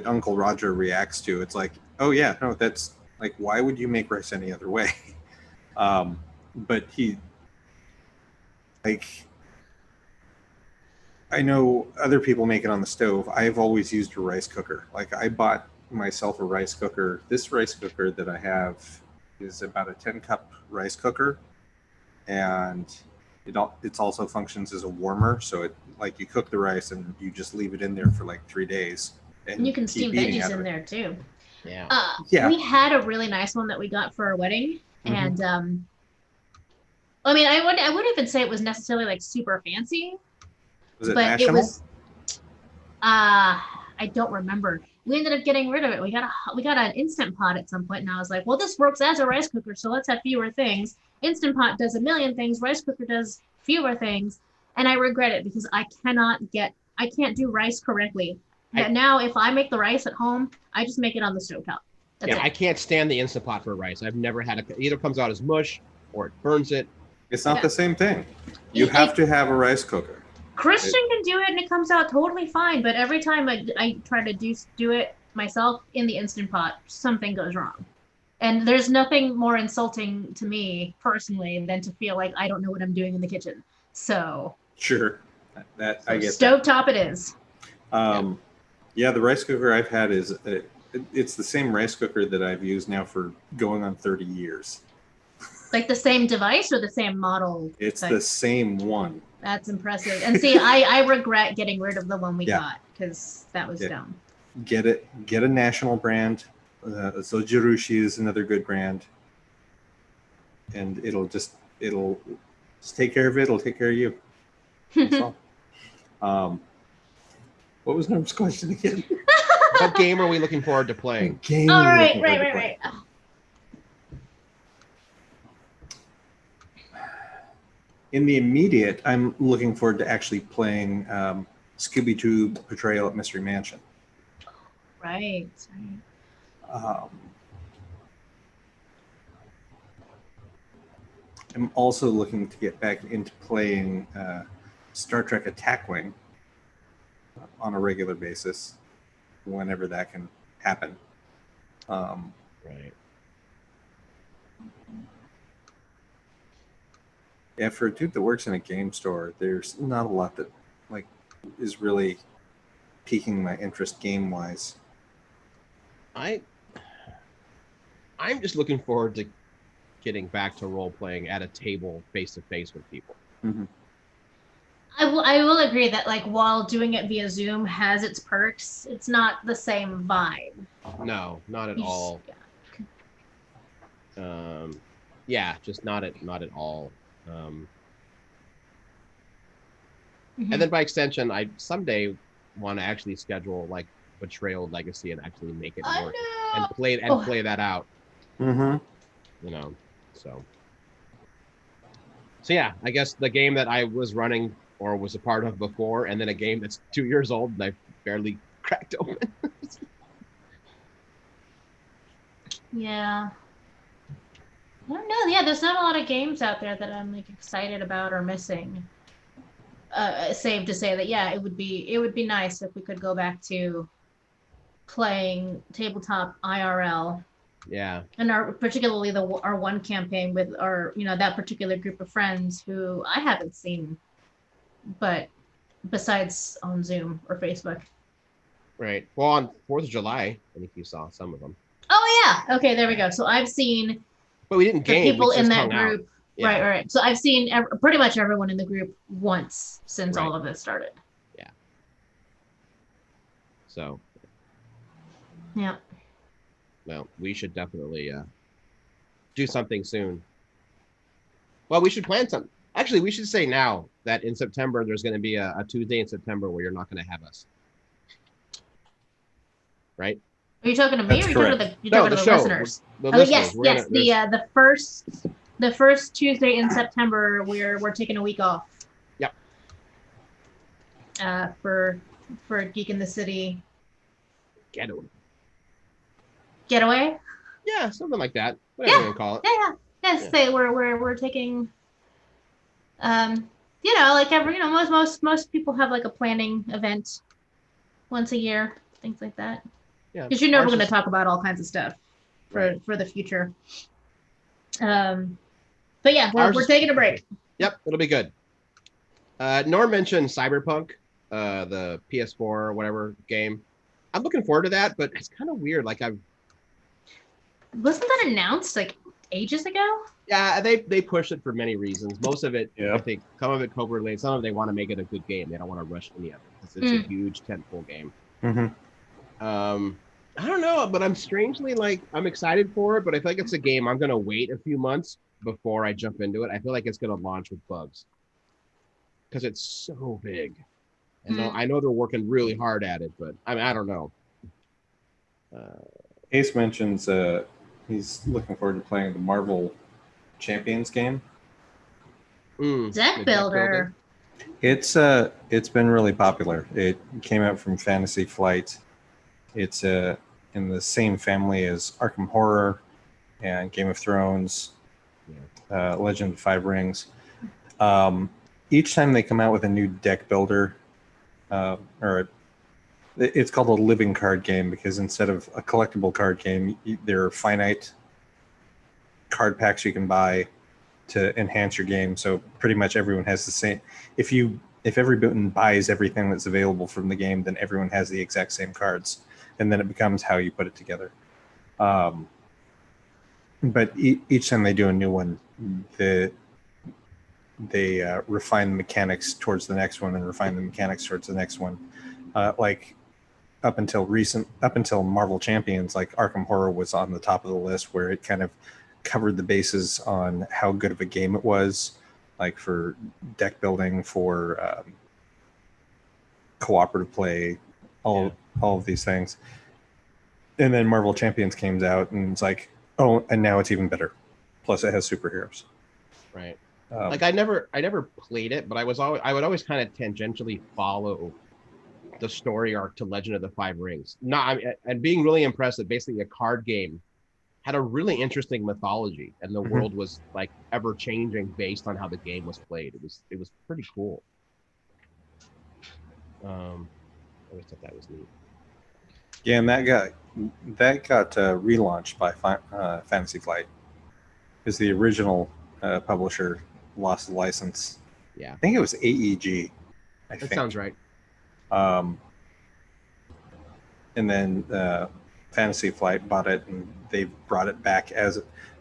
Uncle Roger reacts to, it's like, oh yeah, no, that's like, why would you make rice any other way? But he, like, I know other people make it on the stove. I've always used a rice cooker. Like, I bought myself a rice cooker. This rice cooker that I have is about a 10-cup rice cooker, and it also functions as a warmer. So it, like, you cook the rice and you just leave it in there for like 3 days. And you can steam keep eating veggies out of in it. there too. Yeah. Yeah. We had a really nice one that we got for our wedding, and I mean, I wouldn't even say it was necessarily like super fancy, Was it but national? it was. I don't remember. We ended up getting rid of it. We got an Instant Pot at some point, and I was like, well, this works as a rice cooker, so let's have fewer things. Instant Pot does a million things. Rice cooker does fewer things, and I regret it because I can't do rice correctly. Now, if I make the rice at home, I just make it on the stovetop. That's it. I can't stand the Instant Pot for rice. I've never had it. Either comes out as mush or it burns it. It's not Yeah. the same thing. You have to have a rice cooker. Christian can do it and it comes out totally fine, but every time I try to do it myself in the Instant Pot, something goes wrong. And there's nothing more insulting to me personally than to feel like I don't know what I'm doing in the kitchen. So Sure, I get that. stovetop it is. Yeah, the rice cooker I've had is it's the same rice cooker that I've used now for going on 30 years. Like the same device or the same model? It's the same one. That's impressive. And see, I regret getting rid of the one we Yeah. got because that was dumb. Get a national brand. So Jirushi is another good brand, and it'll just take care of it. It'll take care of you. That's all. What was Norm's question again? What game are we looking forward to playing? Game. All right, right. In the immediate, I'm looking forward to actually playing Scooby-Doo Betrayal at Mystery Mansion. Right. I'm also looking to get back into playing Star Trek Attack Wing on a regular basis, whenever that can happen. Right. Yeah, for a dude that works in a game store, there's not a lot that is really piquing my interest game-wise. I'm just looking forward to getting back to role playing at a table face to face with people. Mm-hmm. I will agree that while doing it via Zoom has its perks, it's not the same vibe. No, not at all. Just not at all. And then by extension, I someday want to actually schedule Betrayal Legacy and actually make it work and play that out. Mm-hmm. So yeah, I guess the game that I was running or was a part of before, and then a game that's 2 years old and I barely cracked open. Yeah. I don't know. Yeah, there's not a lot of games out there that I'm excited about or missing. Save to say that it would be nice if we could go back to playing tabletop IRL. Yeah. And particularly our one campaign with our that particular group of friends who I haven't seen, but besides on Zoom or Facebook. Right. Well, on 4th of July, I think you saw some of them. Oh yeah. Okay, there we go. So I've seen. But we didn't game. People in that hung group. Out. Yeah. Right. So I've seen pretty much everyone in the group once since all of this started. Yeah. So. Yeah. Well, we should definitely do something soon. Well, we should plan something. Actually, we should say now that in September there's going to be a Tuesday in September where you're not going to have us. Right? Are you talking to me? That's or are you talking to the listeners? Yes. The first Tuesday in September, we're taking a week off. Yep. For Geek in the City. Getaway? Yeah, something like that. Whatever you want to call it. Yeah. Yes, yeah. We're taking most people have a planning event once a year, things like that. Yeah. Because we're going to talk about all kinds of stuff for the future. But yeah, we're taking a break. Yep, it'll be good. Norm mentioned Cyberpunk, the PS4 or whatever game. I'm looking forward to that, but it's kind of weird. Wasn't that announced ages ago? Yeah, they pushed it for many reasons. Most of it, I think, some of it COVID related. Some of it they want to make it a good game. They don't want to rush any of it because it's a huge tentpole game. Mm-hmm. I don't know, but I'm strangely I'm excited for it, but I feel like it's a game I'm gonna wait a few months before I jump into it. I feel like it's gonna launch with bugs because it's so big. And I know they're working really hard at it, but I don't know. Ace mentions he's looking forward to playing the Marvel Champions game. Deck builder. It's been really popular. It came out from Fantasy Flight. It's in the same family as Arkham Horror and Game of Thrones, Legend of Five Rings. Each time they come out with a new deck builder, it's called a living card game because instead of a collectible card game, there are finite card packs you can buy to enhance your game. So pretty much everyone has the same. If everyone buys everything that's available from the game, then everyone has the exact same cards, and then it becomes how you put it together. But each time they do a new one, they refine the mechanics towards the next one and refine the mechanics towards the next one. up until Marvel Champions, like Arkham Horror was on the top of the list, where it kind of covered the bases on how good of a game it was, like for deck building, for cooperative play, all of these things. And then Marvel Champions came out, and it's like, oh, and now it's even better. Plus, it has superheroes. Right. Like I never played it, but I would always kind of tangentially follow the story arc to Legend of the Five Rings. And being really impressed that basically a card game had a really interesting mythology, and the world was like ever changing based on how the game was played. It was pretty cool. I always thought that was neat. Yeah, and that got relaunched by Fantasy Flight, because the original publisher lost the license. Yeah, I think it was AEG. That sounds right. And then Fantasy Flight bought it, and they brought it back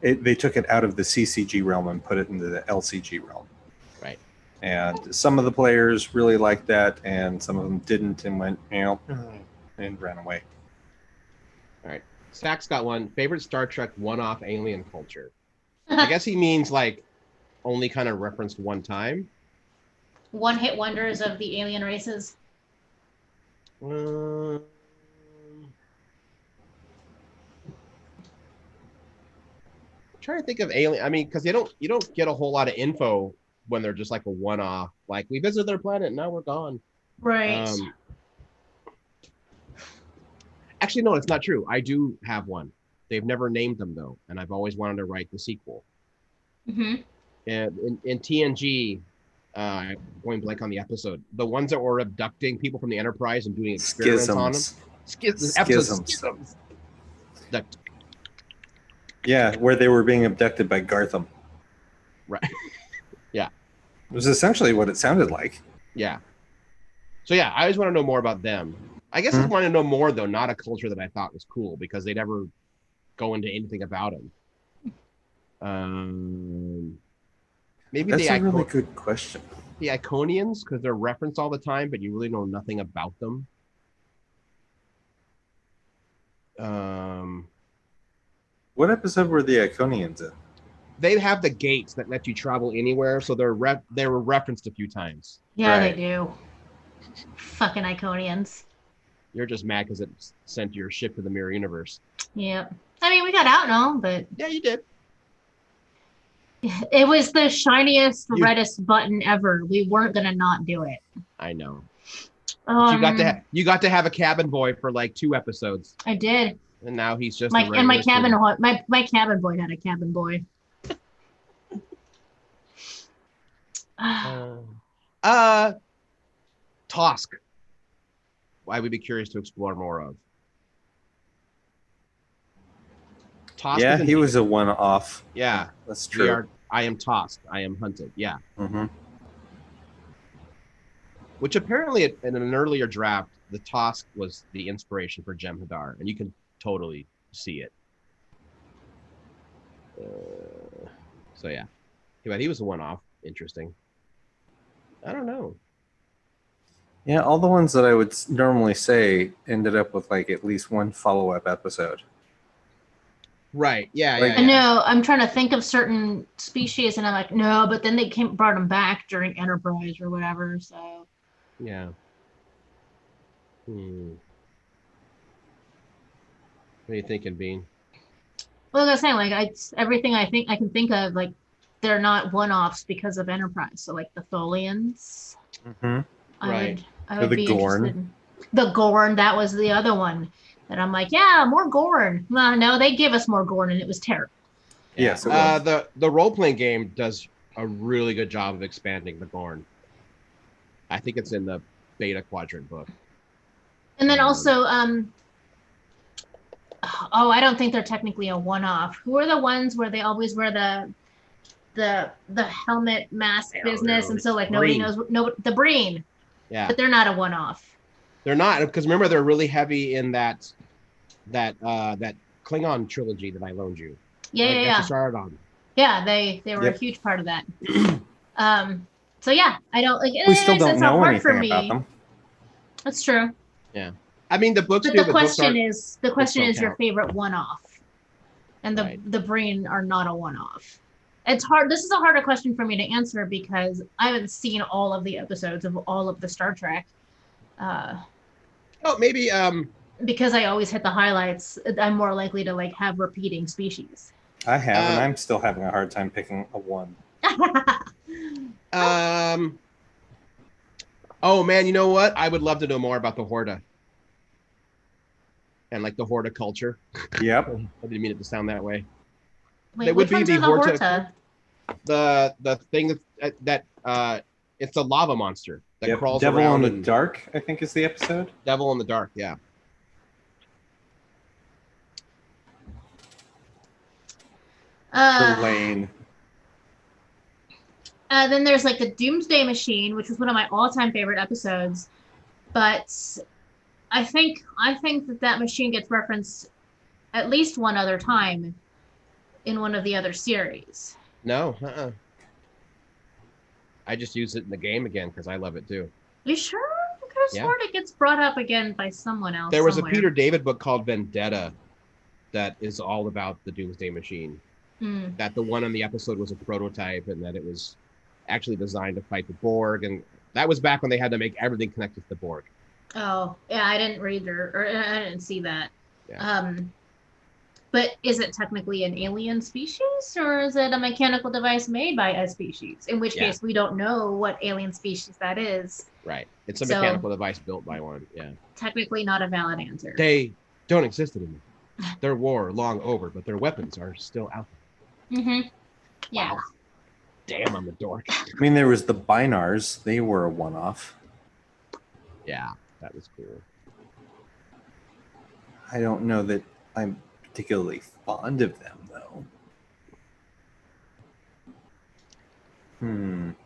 they took it out of the CCG realm and put it into the LCG realm. Right. And some of the players really liked that, and some of them didn't, and went, and ran away. All right. Sack's got one. Favorite Star Trek one-off alien culture. I guess he means like only kind of referenced one time. One-hit wonders of the alien races. I'm trying to think of alien. I mean, because you don't get a whole lot of info when they're just like a one-off. Like, we visited their planet, now we're gone. Right. Actually, no, it's not true. I do have one. They've never named them though, and I've always wanted to write the sequel. Mm-hmm. And in TNG, going blank on the episode, the ones that were abducting people from the Enterprise and doing experiments on them. Schisms. Yeah, where they were being abducted by Gartham. Right. Yeah. It was essentially what it sounded like. Yeah. So yeah, I always want to know more about them. I guess I want to know more though, not a culture that I thought was cool, because they never go into anything about them. Maybe that's a really good question. The Iconians, because they're referenced all the time, but you really know nothing about them. What episode were the Iconians in? They have the gates that let you travel anywhere, so they were referenced a few times. Yeah, right. They do. Fucking Iconians. You're just mad because it sent your ship to the mirror universe. Yeah. I mean, we got out and all, but... Yeah, you did. It was the shiniest, reddest button ever. We weren't going to not do it. I know. You got to have a cabin boy for like 2 episodes. I did. And now he's just my cabin boy had a cabin boy. Tosk. I would be curious to explore more of. Tosk, yeah, he was a one-off. Yeah, that's true. I am Tosk. I am hunted. Yeah. Mm-hmm. Which apparently, in an earlier draft, the Tosk was the inspiration for Jem'Hadar, and you can totally see it. So yeah, he was a one-off. Interesting. I don't know. Yeah, all the ones that I would normally say ended up with like at least one follow-up episode. Right. Yeah. I know. I'm trying to think of certain species, and I'm like, no, but then they brought them back during Enterprise or whatever. So. Yeah. What are you thinking, Bean? Well, like I was saying, like everything I can think of, like they're not one-offs because of Enterprise. So like the Tholians. Mm-hmm. Right. I would be interested. The Gorn, that was the other one. And I'm like, yeah, more Gorn. No, they give us more Gorn, and it was terrible. Yes, it was. The role-playing game does a really good job of expanding the Gorn. I think it's in the Beta Quadrant book. And then also, I don't think they're technically a one-off. Who are the ones where they always wear the helmet mask business, and so like nobody knows the Breen. Yeah, but they're not a one-off. They're not, because remember they're really heavy in that Klingon trilogy that I loaned you. Yeah. Started on. Yeah, they were a huge part of that. So yeah, I don't like. We still don't know anything about them. That's true. Yeah. I mean, the books But do. the question don't is your count. favorite one-off, and Right. the Brain are not a one-off. It's hard. This is a harder question for me to answer because I haven't seen all of the episodes of all of the Star Trek. Oh, maybe. Because I always hit the highlights, I'm more likely to like have repeating species. I have, and I'm still having a hard time picking a one. Oh man, you know what? I would love to know more about the Horta and like the Horticulture. Yep. I didn't mean it to sound that way. Wait, They would which be ones the are the Horta. Horta? The thing that it's a lava monster that Yep. crawls Devil around in the Dark, I think, is the episode. Devil in the Dark, yeah. Lane. Then there's like the Doomsday Machine, which was one of my all-time favorite episodes. But I think that machine gets referenced at least one other time in one of the other series. No, I just use it in the game again because I love it too. You sure? I could have sworn it gets brought up again by someone else. There was somewhere. a Peter David book called Vendetta that is all about the Doomsday Machine. That the one on the episode was a prototype and that it was actually designed to fight the Borg, and that was back when they had to make everything connected to the Borg. Oh, yeah, I didn't read or I didn't see that. Yeah. But is it technically an alien species, or is it a mechanical device made by a species? In which case, we don't know what alien species that is. Right. It's a mechanical device built by one. Yeah. Technically not a valid answer. They don't exist anymore. Their war long over, but their weapons are still out there. Mm-hmm. Yeah. Wow. Damn, I'm a dork. I mean, there was the Binars. They were a one-off. Yeah, that was cool. I don't know that I'm particularly fond of them, though.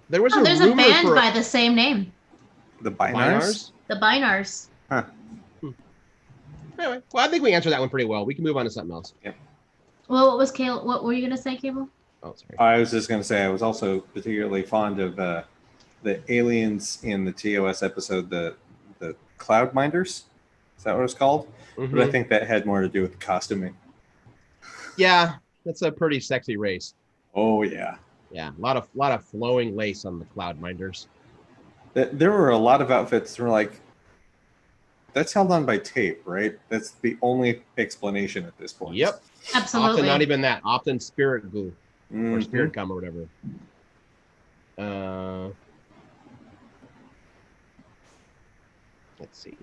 There was there's a band by the same name. The Binars? The Binars. Huh. Anyway, well, I think we answered that one pretty well. We can move on to something else. Yep. Well, what were you gonna say, Cable? Oh, sorry. I was just going to say I was also particularly fond of the aliens in the TOS episode, the Cloud Minders. Is that what it's called? Mm-hmm. But I think that had more to do with the costuming. Yeah, that's a pretty sexy race. Oh yeah. Yeah, a lot of flowing lace on the Cloud Minders. There were a lot of outfits that were like, that's held on by tape, right? That's the only explanation at this point. Yep. Absolutely. Often not even that. Often spirit glue Mm-hmm. or spirit gum or whatever. Let's see.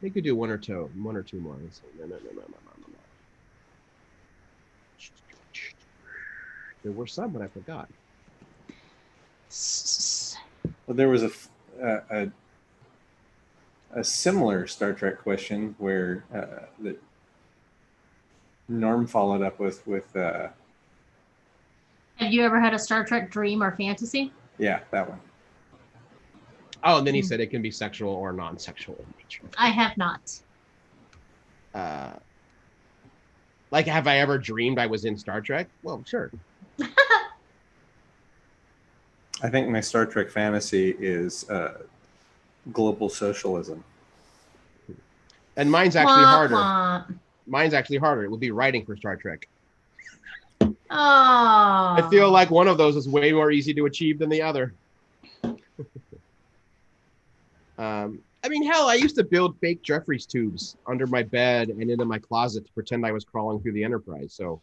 We could do one or two more. Let's see. No. There were some, but I forgot. Well, there was a similar Star Trek question where that Norm followed up with Have you ever had a Star Trek dream or fantasy? yeah, that one. Oh, and then he said it can be sexual or non-sexual in nature. I have not. Like, have I ever dreamed I was in Star Trek? Well, sure. I think my Star Trek fantasy is global socialism. And mine's actually harder. Wah. Mine's actually harder. It would be writing for Star Trek. Oh. I feel like one of those is way more easy to achieve than the other. I mean, hell, I used to build fake Jeffries tubes under my bed and into my closet to pretend I was crawling through the Enterprise. So,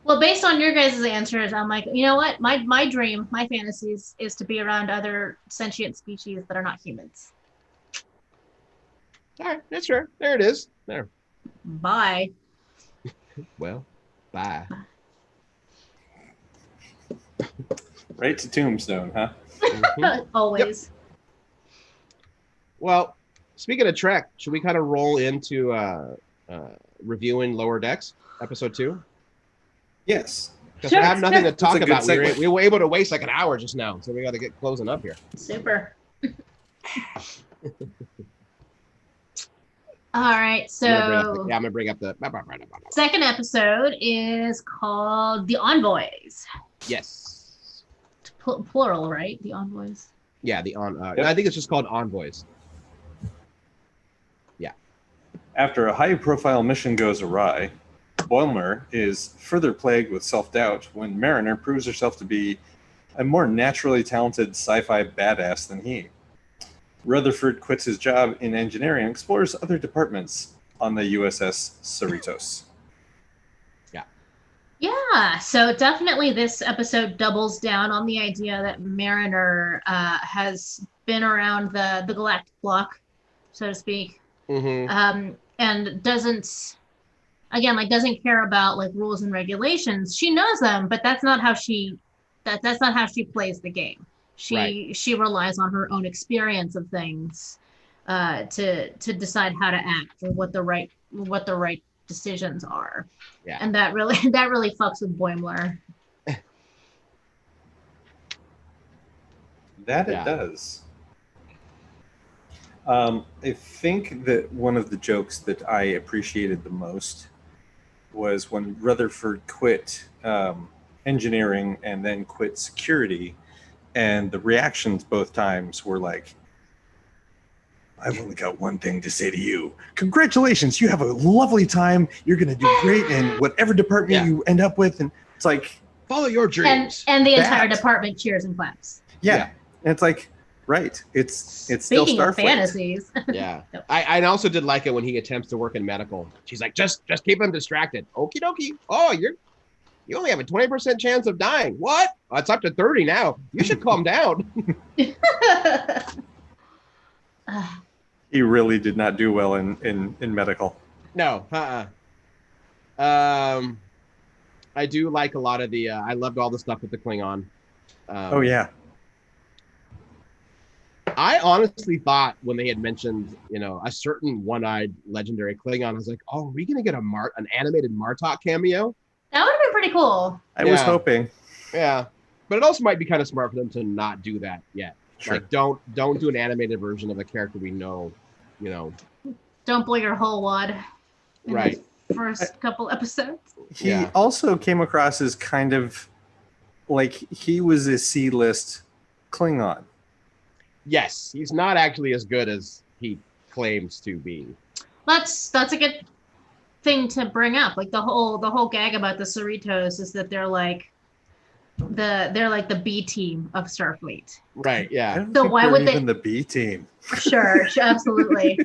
Well, based on your guys' answers, I'm like, you know what? My dream, my fantasies is to be around other sentient species that are not humans. all right, that's sure. There it is. There. Bye. Well, bye. Right to Tombstone, huh? Always. Yep. Well, speaking of Trek, should we kind of roll into reviewing Lower Decks, episode 2? Yes. Because we have nothing to That's a talk good about. segue. We were able to waste like an hour just now, so we got to get closing up here. Super. All right, I'm so gonna bring up the second episode is called The Envoys. Yes. Plural, right? The Envoys. Yeah, the Yep. I think it's just called Envoys. After a high-profile mission goes awry, Boimler is further plagued with self-doubt when Mariner proves herself to be a more naturally talented sci-fi badass than he. Rutherford quits his job in engineering and explores other departments on the USS Cerritos. Yeah, so definitely this episode doubles down on the idea that Mariner has been around the galactic block, so to speak, and doesn't care about like rules and regulations. She knows them, but that's not how she plays the game. She relies on her own experience of things to decide how to act or what the right decisions are. Yeah. And that really fucks with Boimler. That it does. I think that one of the jokes that I appreciated the most was when Rutherford quit engineering and then quit security, and the reactions both times were like, I've only got one thing to say to you. Congratulations, you have a lovely time. You're going to do great in whatever department you end up with. And it's like, follow your dreams. And the entire department cheers and claps. Yeah. And it's like, right. It's still Speaking Starfleet. of fantasies. Yeah. I also did like it when he attempts to work in medical. She's like, just keep him distracted. Okie dokie. Oh, you only have a 20% chance of dying. What? Oh, it's up to 30 now. You should calm down. He really did not do well in medical. No. I do like a lot of the I loved all the stuff with the Klingon. Oh yeah. I honestly thought when they had mentioned, a certain one-eyed legendary Klingon, I was like, oh, are we gonna get an animated Martok cameo? That would have been pretty cool. I was hoping. Yeah. But it also might be kind of smart for them to not do that yet. Sure. Like don't do an animated version of a character we know, Don't blow your whole wad. Right. First couple episodes. He also came across as kind of like he was a C-list Klingon. Yes, he's not actually as good as he claims to be. That's a good thing to bring up. Like the whole gag about the Cerritos is that they're like the B team of Starfleet. Right. Yeah. So why would they? Even the B team? Sure, absolutely.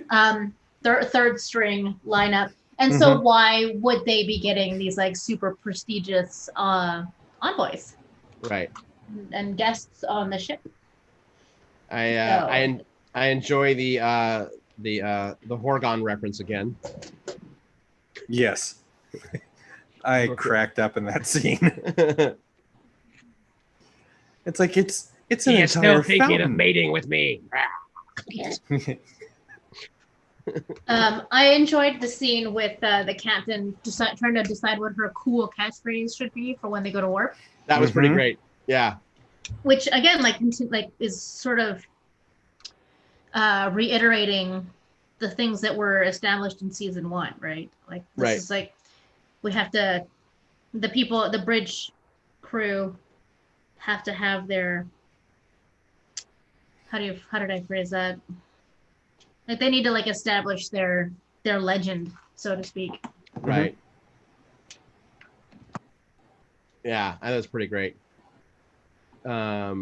Third string lineup. And so why would they be getting these like super prestigious envoys? Right. And guests on the ship. I enjoy the Horgon reference again. Yes. I cracked up in that scene. It's like it's an entire still thinking fountain. of mating with me. I enjoyed the scene with the captain trying to decide what her cool catchphrase should be for when they go to warp. That was pretty great. Yeah. Which again, is sort of reiterating the things that were established in season 1, right? Like this is like we have to, the bridge crew have to have their, how did I phrase that? Like they need to like establish their legend, so to speak. Right. Yeah, that was pretty great. I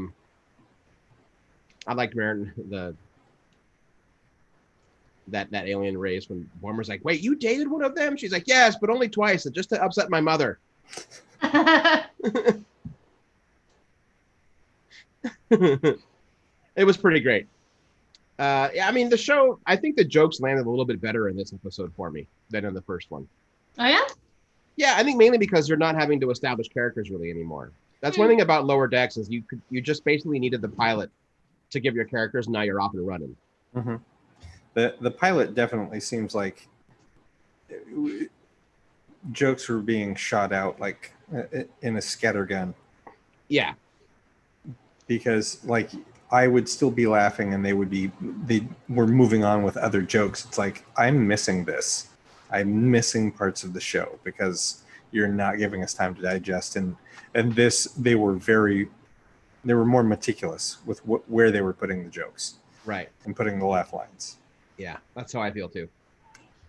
liked Marin, that alien race when Boimler's like, wait, you dated one of them? She's like, yes, but only twice, just to upset my mother. It was pretty great. I mean, the show, I think the jokes landed a little bit better in this episode for me than in the first one. Oh, yeah? Yeah, I think mainly because you're not having to establish characters really anymore. That's one thing about Lower Decks is you just basically needed the pilot to give your characters, and now you're off and running. Mm-hmm. The pilot definitely seems like jokes were being shot out like in a scattergun. Yeah. Because like I would still be laughing and they were moving on with other jokes. It's like, I'm missing this. I'm missing parts of the show because you're not giving us time to digest. And this, they were more meticulous with where they were putting the jokes. Right. And putting the laugh lines. Yeah, that's how I feel too.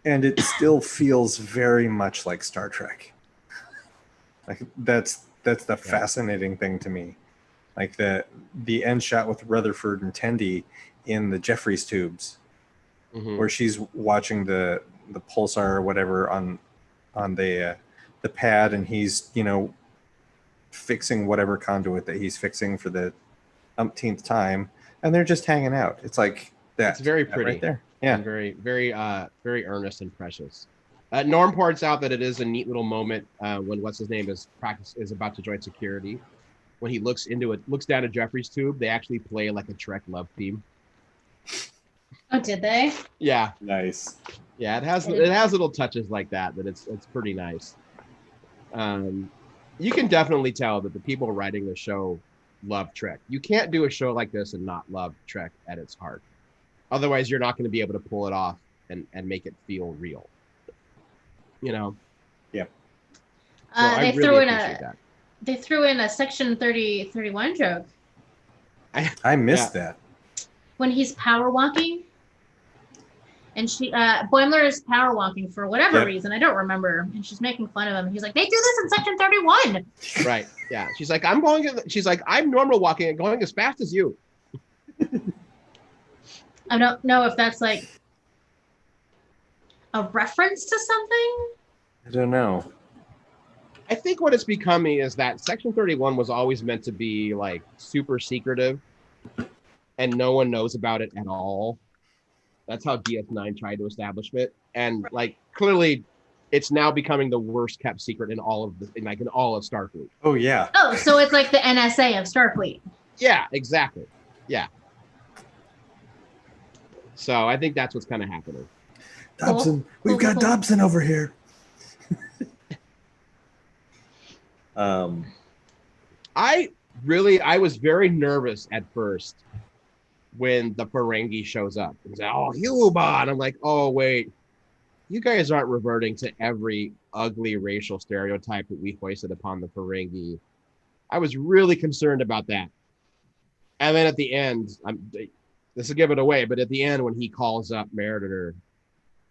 And it still feels very much like Star Trek. Like that's the fascinating thing to me. Like the end shot with Rutherford and Tendi in the Jeffries tubes, where she's watching the pulsar or whatever on the pad, and he's fixing whatever conduit that he's fixing for the umpteenth time, and they're just hanging out. It's like that. It's very pretty right there. Yeah, and very, very, very earnest and precious. Norm points out that it is a neat little moment when what's his name is about to join security. When he looks down at Jeffrey's tube, they actually play like a Trek love theme. Oh, did they? Yeah, nice. yeah. It has little touches like that it's pretty nice. You can definitely tell that the people writing the show love Trek. You can't do a show like this and not love Trek at its heart. Otherwise, you're not going to be able to pull it off and make it feel real. Yeah. So They threw in a Section 31 joke. I missed that. When he's power walking, and Boimler is power walking for whatever reason, I don't remember, and she's making fun of him. He's like, they do this in Section 31. Right. Yeah. She's like, I'm normal walking and going as fast as you. I don't know if that's like a reference to something. I don't know. I think what it's becoming is that Section 31 was always meant to be like super secretive and no one knows about it at all. That's how DS9 tried to establish it. And like clearly it's now becoming the worst kept secret in all of Starfleet. Oh yeah. Oh, so it's like the NSA of Starfleet. Yeah, exactly. Yeah. So I think that's what's kind of happening. Dobson, we've got Dobson over here. I was very nervous at first when the Ferengi shows up. He's like, oh, Huba. And I'm like, oh, wait, you guys aren't reverting to every ugly racial stereotype that we hoisted upon the Ferengi. I was really concerned about that. And then at the end, this will give it away, but at the end when he calls up Mariner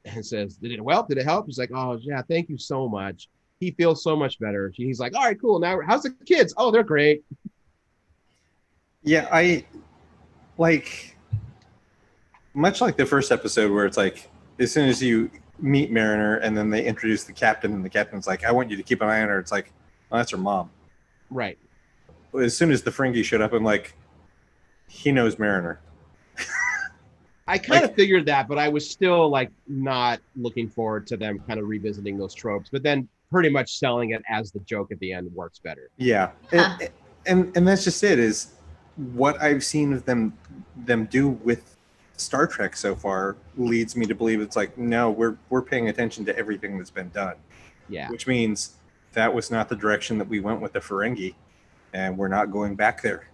and says, did it help? He's like, oh, yeah, thank you so much. He feels so much better. He's like, all right, cool. Now, how's the kids? Oh, they're great. Yeah, I like, much like the first episode where it's like, as soon as you meet Mariner and then they introduce the captain and the captain's like, I want you to keep an eye on her. It's like, oh, that's her mom. Right. As soon as the Ferengi showed up, I'm like, he knows Mariner. I kind of figured that, but I was still like not looking forward to them kind of revisiting those tropes. But then pretty much selling it as the joke at the end works better. Yeah. And that's just it, is what I've seen of them do with Star Trek so far leads me to believe it's like, no, we're paying attention to everything that's been done. Yeah. Which means that was not the direction that we went with the Ferengi, and we're not going back there.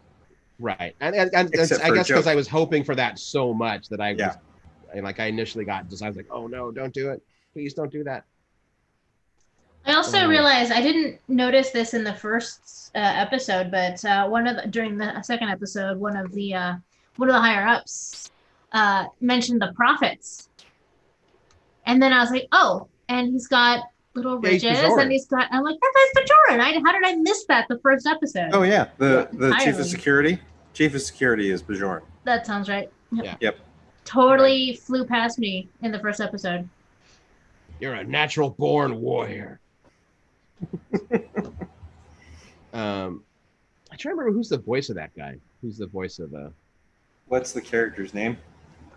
Right. And I guess because I was hoping for that so much that I initially got I was like, oh no, don't do it. Please don't do that. I also realized I didn't notice this in the first episode, but during the second episode, one of the higher ups mentioned the prophets, and then I was like, oh, and he's got little ridges, and I'm like, that's Bajoran. How did I miss that the first episode? Oh yeah, the chief of security. Chief of security is Bajoran. That sounds right. Yep. Yeah. Yep. Totally flew past me in the first episode. You're a natural born warrior. I'm trying to remember who's the voice of that guy. Who's the voice of the? What's the character's name?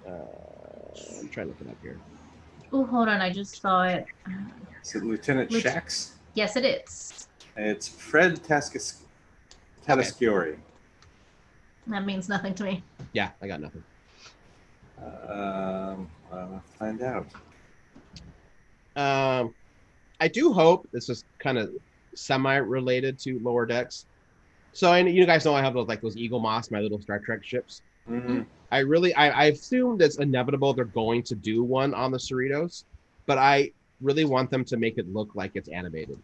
I'm trying to look it up here. Oh, hold on, I just saw it. Is it Lieutenant Shax? Yes, it is. It's Fred Tatasciore. That means nothing to me. Yeah, I got nothing. I'll have to find out. I do hope this is kind of semi-related to Lower Decks. So you guys know I have those Eagle Moss, my little Star Trek ships. Mm-hmm. I assumed it's inevitable they're going to do one on the Cerritos, but I really want them to make it look like it's animated.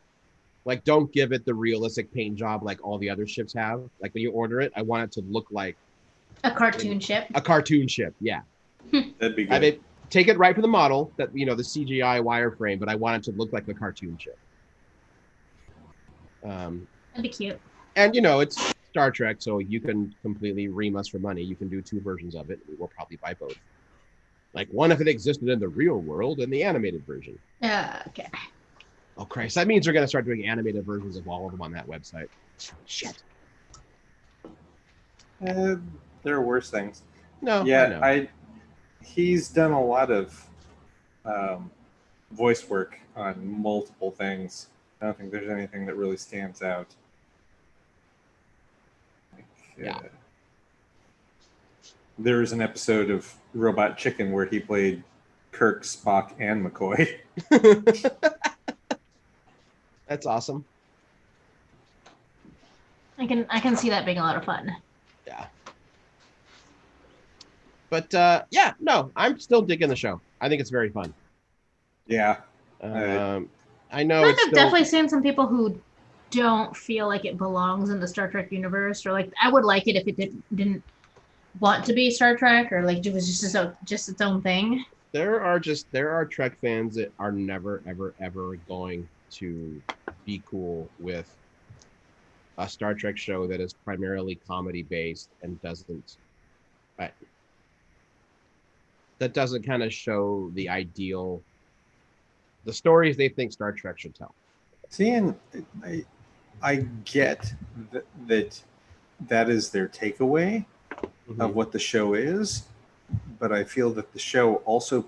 Like, don't give it the realistic paint job like all the other ships have. Like, when you order it, I want it to look like a cartoon ship. A cartoon ship, yeah. That'd be good. take it right from the model that the CGI wireframe, but I want it to look like a cartoon ship. That'd be cute. And it's Star Trek, so you can completely ream us for money. You can do 2 versions of it. We'll probably buy both. Like one if it existed in the real world and the animated version. Okay. Oh Christ, that means they're gonna start doing animated versions of all of them on that website. Shit. There are worse things. No, Yeah, I know. He's done a lot of voice work on multiple things. I don't think there's anything that really stands out. Yeah. There's an episode of Robot Chicken where he played Kirk, Spock, and McCoy. That's awesome. I can see that being a lot of fun. Yeah. But yeah, no, I'm still digging the show. I think it's very fun. Yeah. I know it's I've definitely seen some people who don't feel like it belongs in the Star Trek universe, or like I would like it if it didn't want to be Star Trek, or like it was just its own thing. There are Trek fans that are never ever going to be cool with a Star Trek show that is primarily comedy based and doesn't kind of show the ideal, the stories they think Star Trek should tell. See, and I get that is their takeaway of what the show is, but I feel that the show also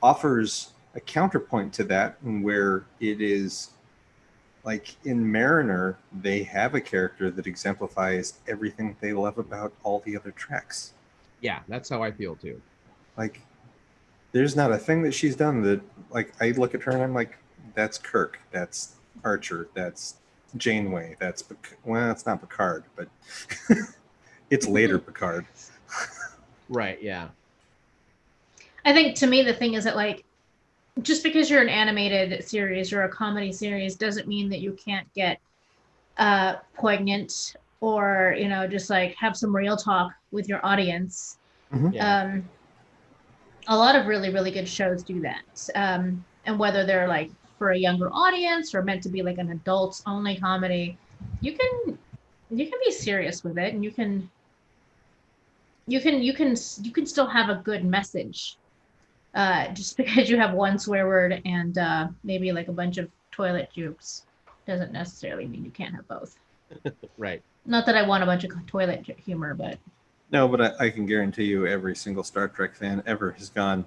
offers a counterpoint to that, where it is like in Mariner, they have a character that exemplifies everything they love about all the other Treks. Yeah, that's how I feel too. Like, there's not a thing that she's done that, like, I look at her and I'm like, that's Kirk, that's Archer, that's Janeway, that's it's not Picard, but it's later Picard. Right, yeah. I think to me the thing is that, like, just because you're an animated series or a comedy series doesn't mean that you can't get poignant or just like have some real talk with your audience. Yeah. A lot of really, really good shows do that. And whether they're like for a younger audience or meant to be like an adults only comedy, you can be serious with it, and you can still have a good message. Just because you have one swear word and maybe like a bunch of toilet jokes doesn't necessarily mean you can't have both. Right. Not that I want a bunch of toilet humor, but no, but I can guarantee you every single Star Trek fan ever has gone,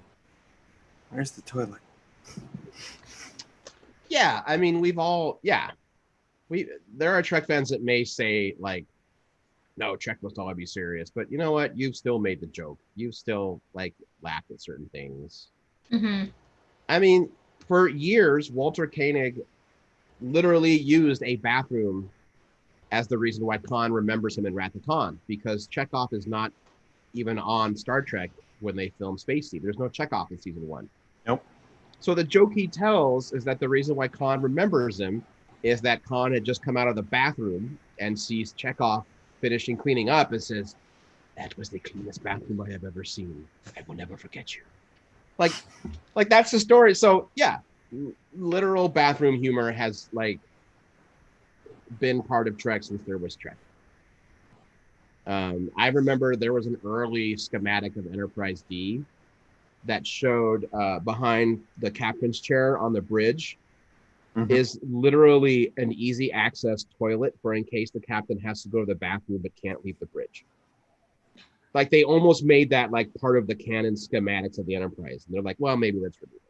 where's the toilet? Yeah, I mean, there are Trek fans that may say, like, no, Trek must always be serious. But you know what? You've still made the joke. You've still, like, laughed at certain things. Mm-hmm. I mean, for years, Walter Koenig literally used a bathroom as the reason why Khan remembers him in Wrath of Khan, because Chekhov is not even on Star Trek when they film Spacey. There's no Chekhov in season 1. Nope. So the joke he tells is that the reason why Khan remembers him is that Khan had just come out of the bathroom and sees Chekhov finishing cleaning up and says, "That was the cleanest bathroom I have ever seen. I will never forget you." Like that's the story. So yeah, literal bathroom humor has like been part of Trek since there was Trek. I remember there was an early schematic of Enterprise D that showed behind the captain's chair on the bridge is literally an easy access toilet for in case the captain has to go to the bathroom but can't leave the bridge. Like they almost made that like part of the canon schematics of the Enterprise. And they're like, well, maybe let's remove it.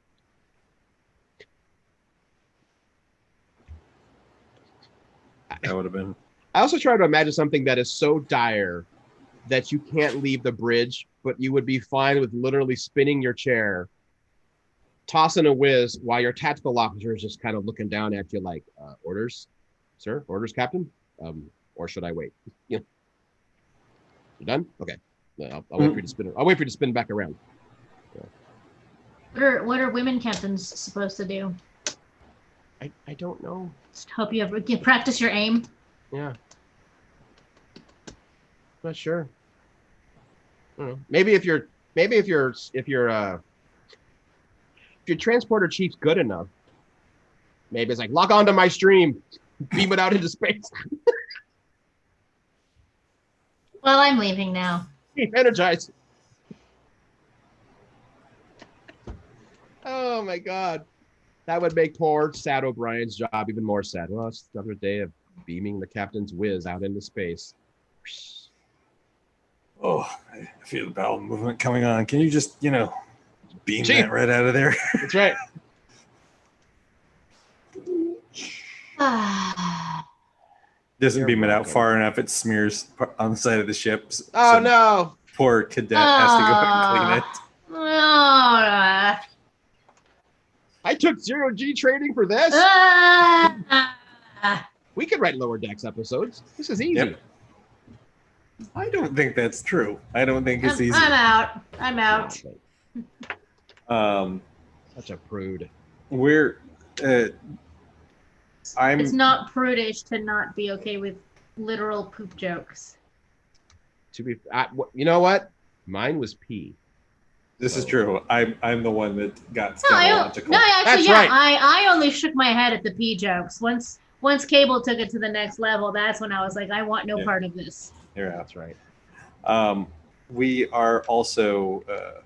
That would have been. I also try to imagine something that is so dire that you can't leave the bridge, but you would be fine with literally spinning your chair, tossing a whiz while your tactical officer is just kind of looking down at you like, orders, sir, orders, captain, or should I wait? You know, you done? Okay. I'll wait for you to spin. I'll wait for you to spin back around. Yeah. What are women captains supposed to do? I don't know. Just hope you practice your aim. Yeah. Not sure. I don't know. Maybe if you're your transporter chief's good enough, maybe it's like, log on to my stream, beam it out into space. Well, I'm leaving now. Energize. Oh my God. That would make poor sad O'Brien's job even more sad. Well, it's another day of beaming the captain's whiz out into space. Oh, I feel the bowel movement coming on. Can you just, beam Chief. that right out of there? That's right. Doesn't You're beam it out welcome. far enough. It smears on the side of the ship. Oh Some no. poor cadet has to go and clean it. I took 0G training for this. We could write Lower Decks episodes. This is easy. Yep. I don't think that's true. I don't think it's easy. I'm out. Such a prude. It's not prudish to not be okay with literal poop jokes. You know what? Mine was pee. This is true. I'm the one that got No, scatological. actually, That's yeah. right. I only shook my head at the pee jokes. Once Cable took it to the next level, that's when I was like, I want no part of this. Yeah, that's right. We are also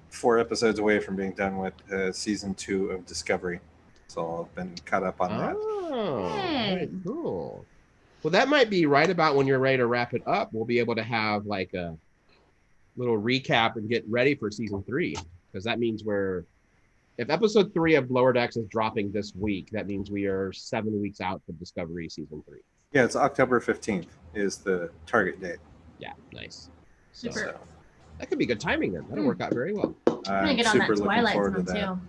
4 episodes away from being done with season 2 of Discovery. So I've been caught up on that. Oh, very cool. Well, that might be right about when you're ready to wrap it up. We'll be able to have like a little recap and get ready for season 3, because that means if episode 3 of Lower Decks is dropping this week, that means we are 7 weeks out from Discovery season 3. Yeah, it's October 15th is the target date. Yeah, nice. Super. So, that could be good timing then. That'll work out very well. I'm gonna get on that Twilight Zone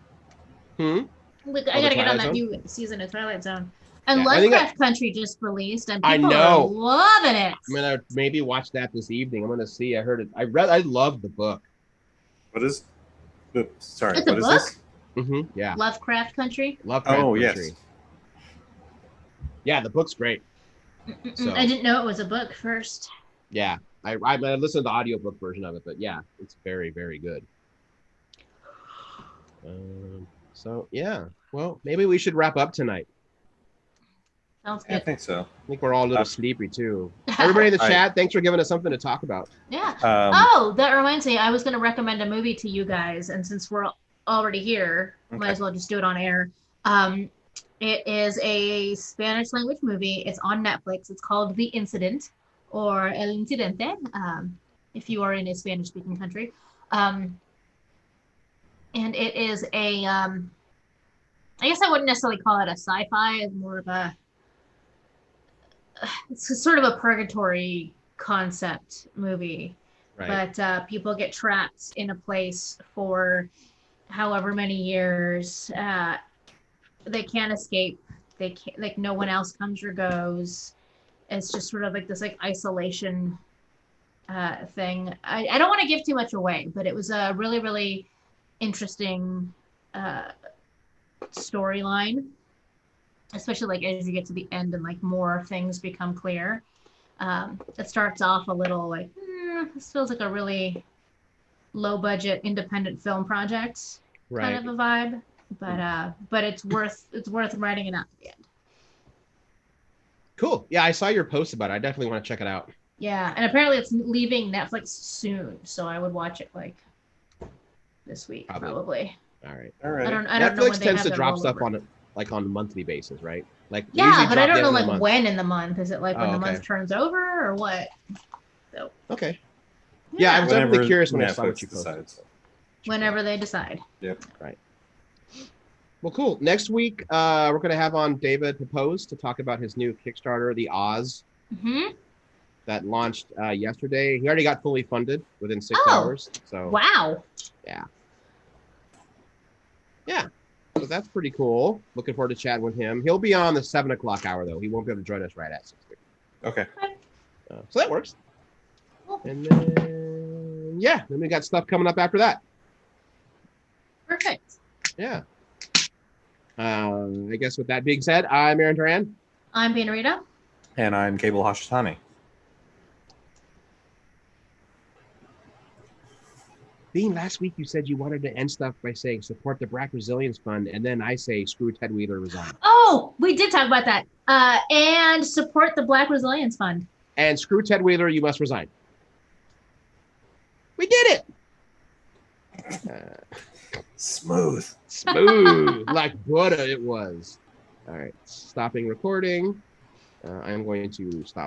too. I gotta get on that new season of Twilight Zone. And Lovecraft Country just released, and people are loving it. I'm gonna maybe watch that this evening. I'm gonna see. I heard it. I loved the book. What is? Sorry, it's what a is book? this? Mm-hmm. Yeah. Lovecraft Country. Lovecraft Country. Yes. Yeah, the book's great. So, I didn't know it was a book first. Yeah, I listened to the audiobook version of it, but yeah, it's very, very good. So yeah, well, maybe we should wrap up tonight. Sounds good. I think so. I think we're all a little sleepy too. Everybody in the chat, thanks for giving us something to talk about. Yeah. That reminds me, I was going to recommend a movie to you guys, and since we're already here, might as well just do it on air. It is a Spanish language movie. It's on Netflix. It's called The Incident, or El Incidente, if you are in a Spanish-speaking country. And it is I guess I wouldn't necessarily call it a sci-fi. It's more of it's sort of a purgatory concept movie. Right. But people get trapped in a place for however many years. They can't escape. They can't, like, no one else comes or goes. It's just sort of like this isolation thing. I don't want to give too much away, but it was a really, really interesting storyline, especially as you get to the end and more things become clear. It starts off a little this feels like a really low budget independent film project kind of a vibe, but it's worth writing it out at the end. Cool. Yeah, I saw your post about it. I definitely want to check it out. Yeah, and apparently it's leaving Netflix soon, so I would watch it this week probably. All right. I don't Netflix know when tends to drop stuff on a monthly basis, right? Yeah, but I don't know when in the month. Is it when the month turns over or what? So. Okay. Yeah, I was definitely curious when I saw what you posted. Whenever they decide. Yep. Right. Well, cool. Next week, we're going to have on David Propose to talk about his new Kickstarter, The Oz, that launched yesterday. He already got fully funded within 6 hours. So wow. Yeah. Yeah. So that's pretty cool. Looking forward to chatting with him. He'll be on the 7 o'clock hour, though. He won't be able to join us right at 6:30. Okay. So that works. And then, then we got stuff coming up after that. Perfect. Yeah. I guess with that being said, I'm Aaron Duran. I'm Pina Rita. And I'm Cable Hashitani. Bean, last week you said you wanted to end stuff by saying support the Black Resilience Fund, and then I say screw Ted Wheeler, resign. Oh, we did talk about that. And support the Black Resilience Fund. And screw Ted Wheeler, you must resign. We did it. Smooth. Like butter it was. All right, stopping recording. I am going to stop.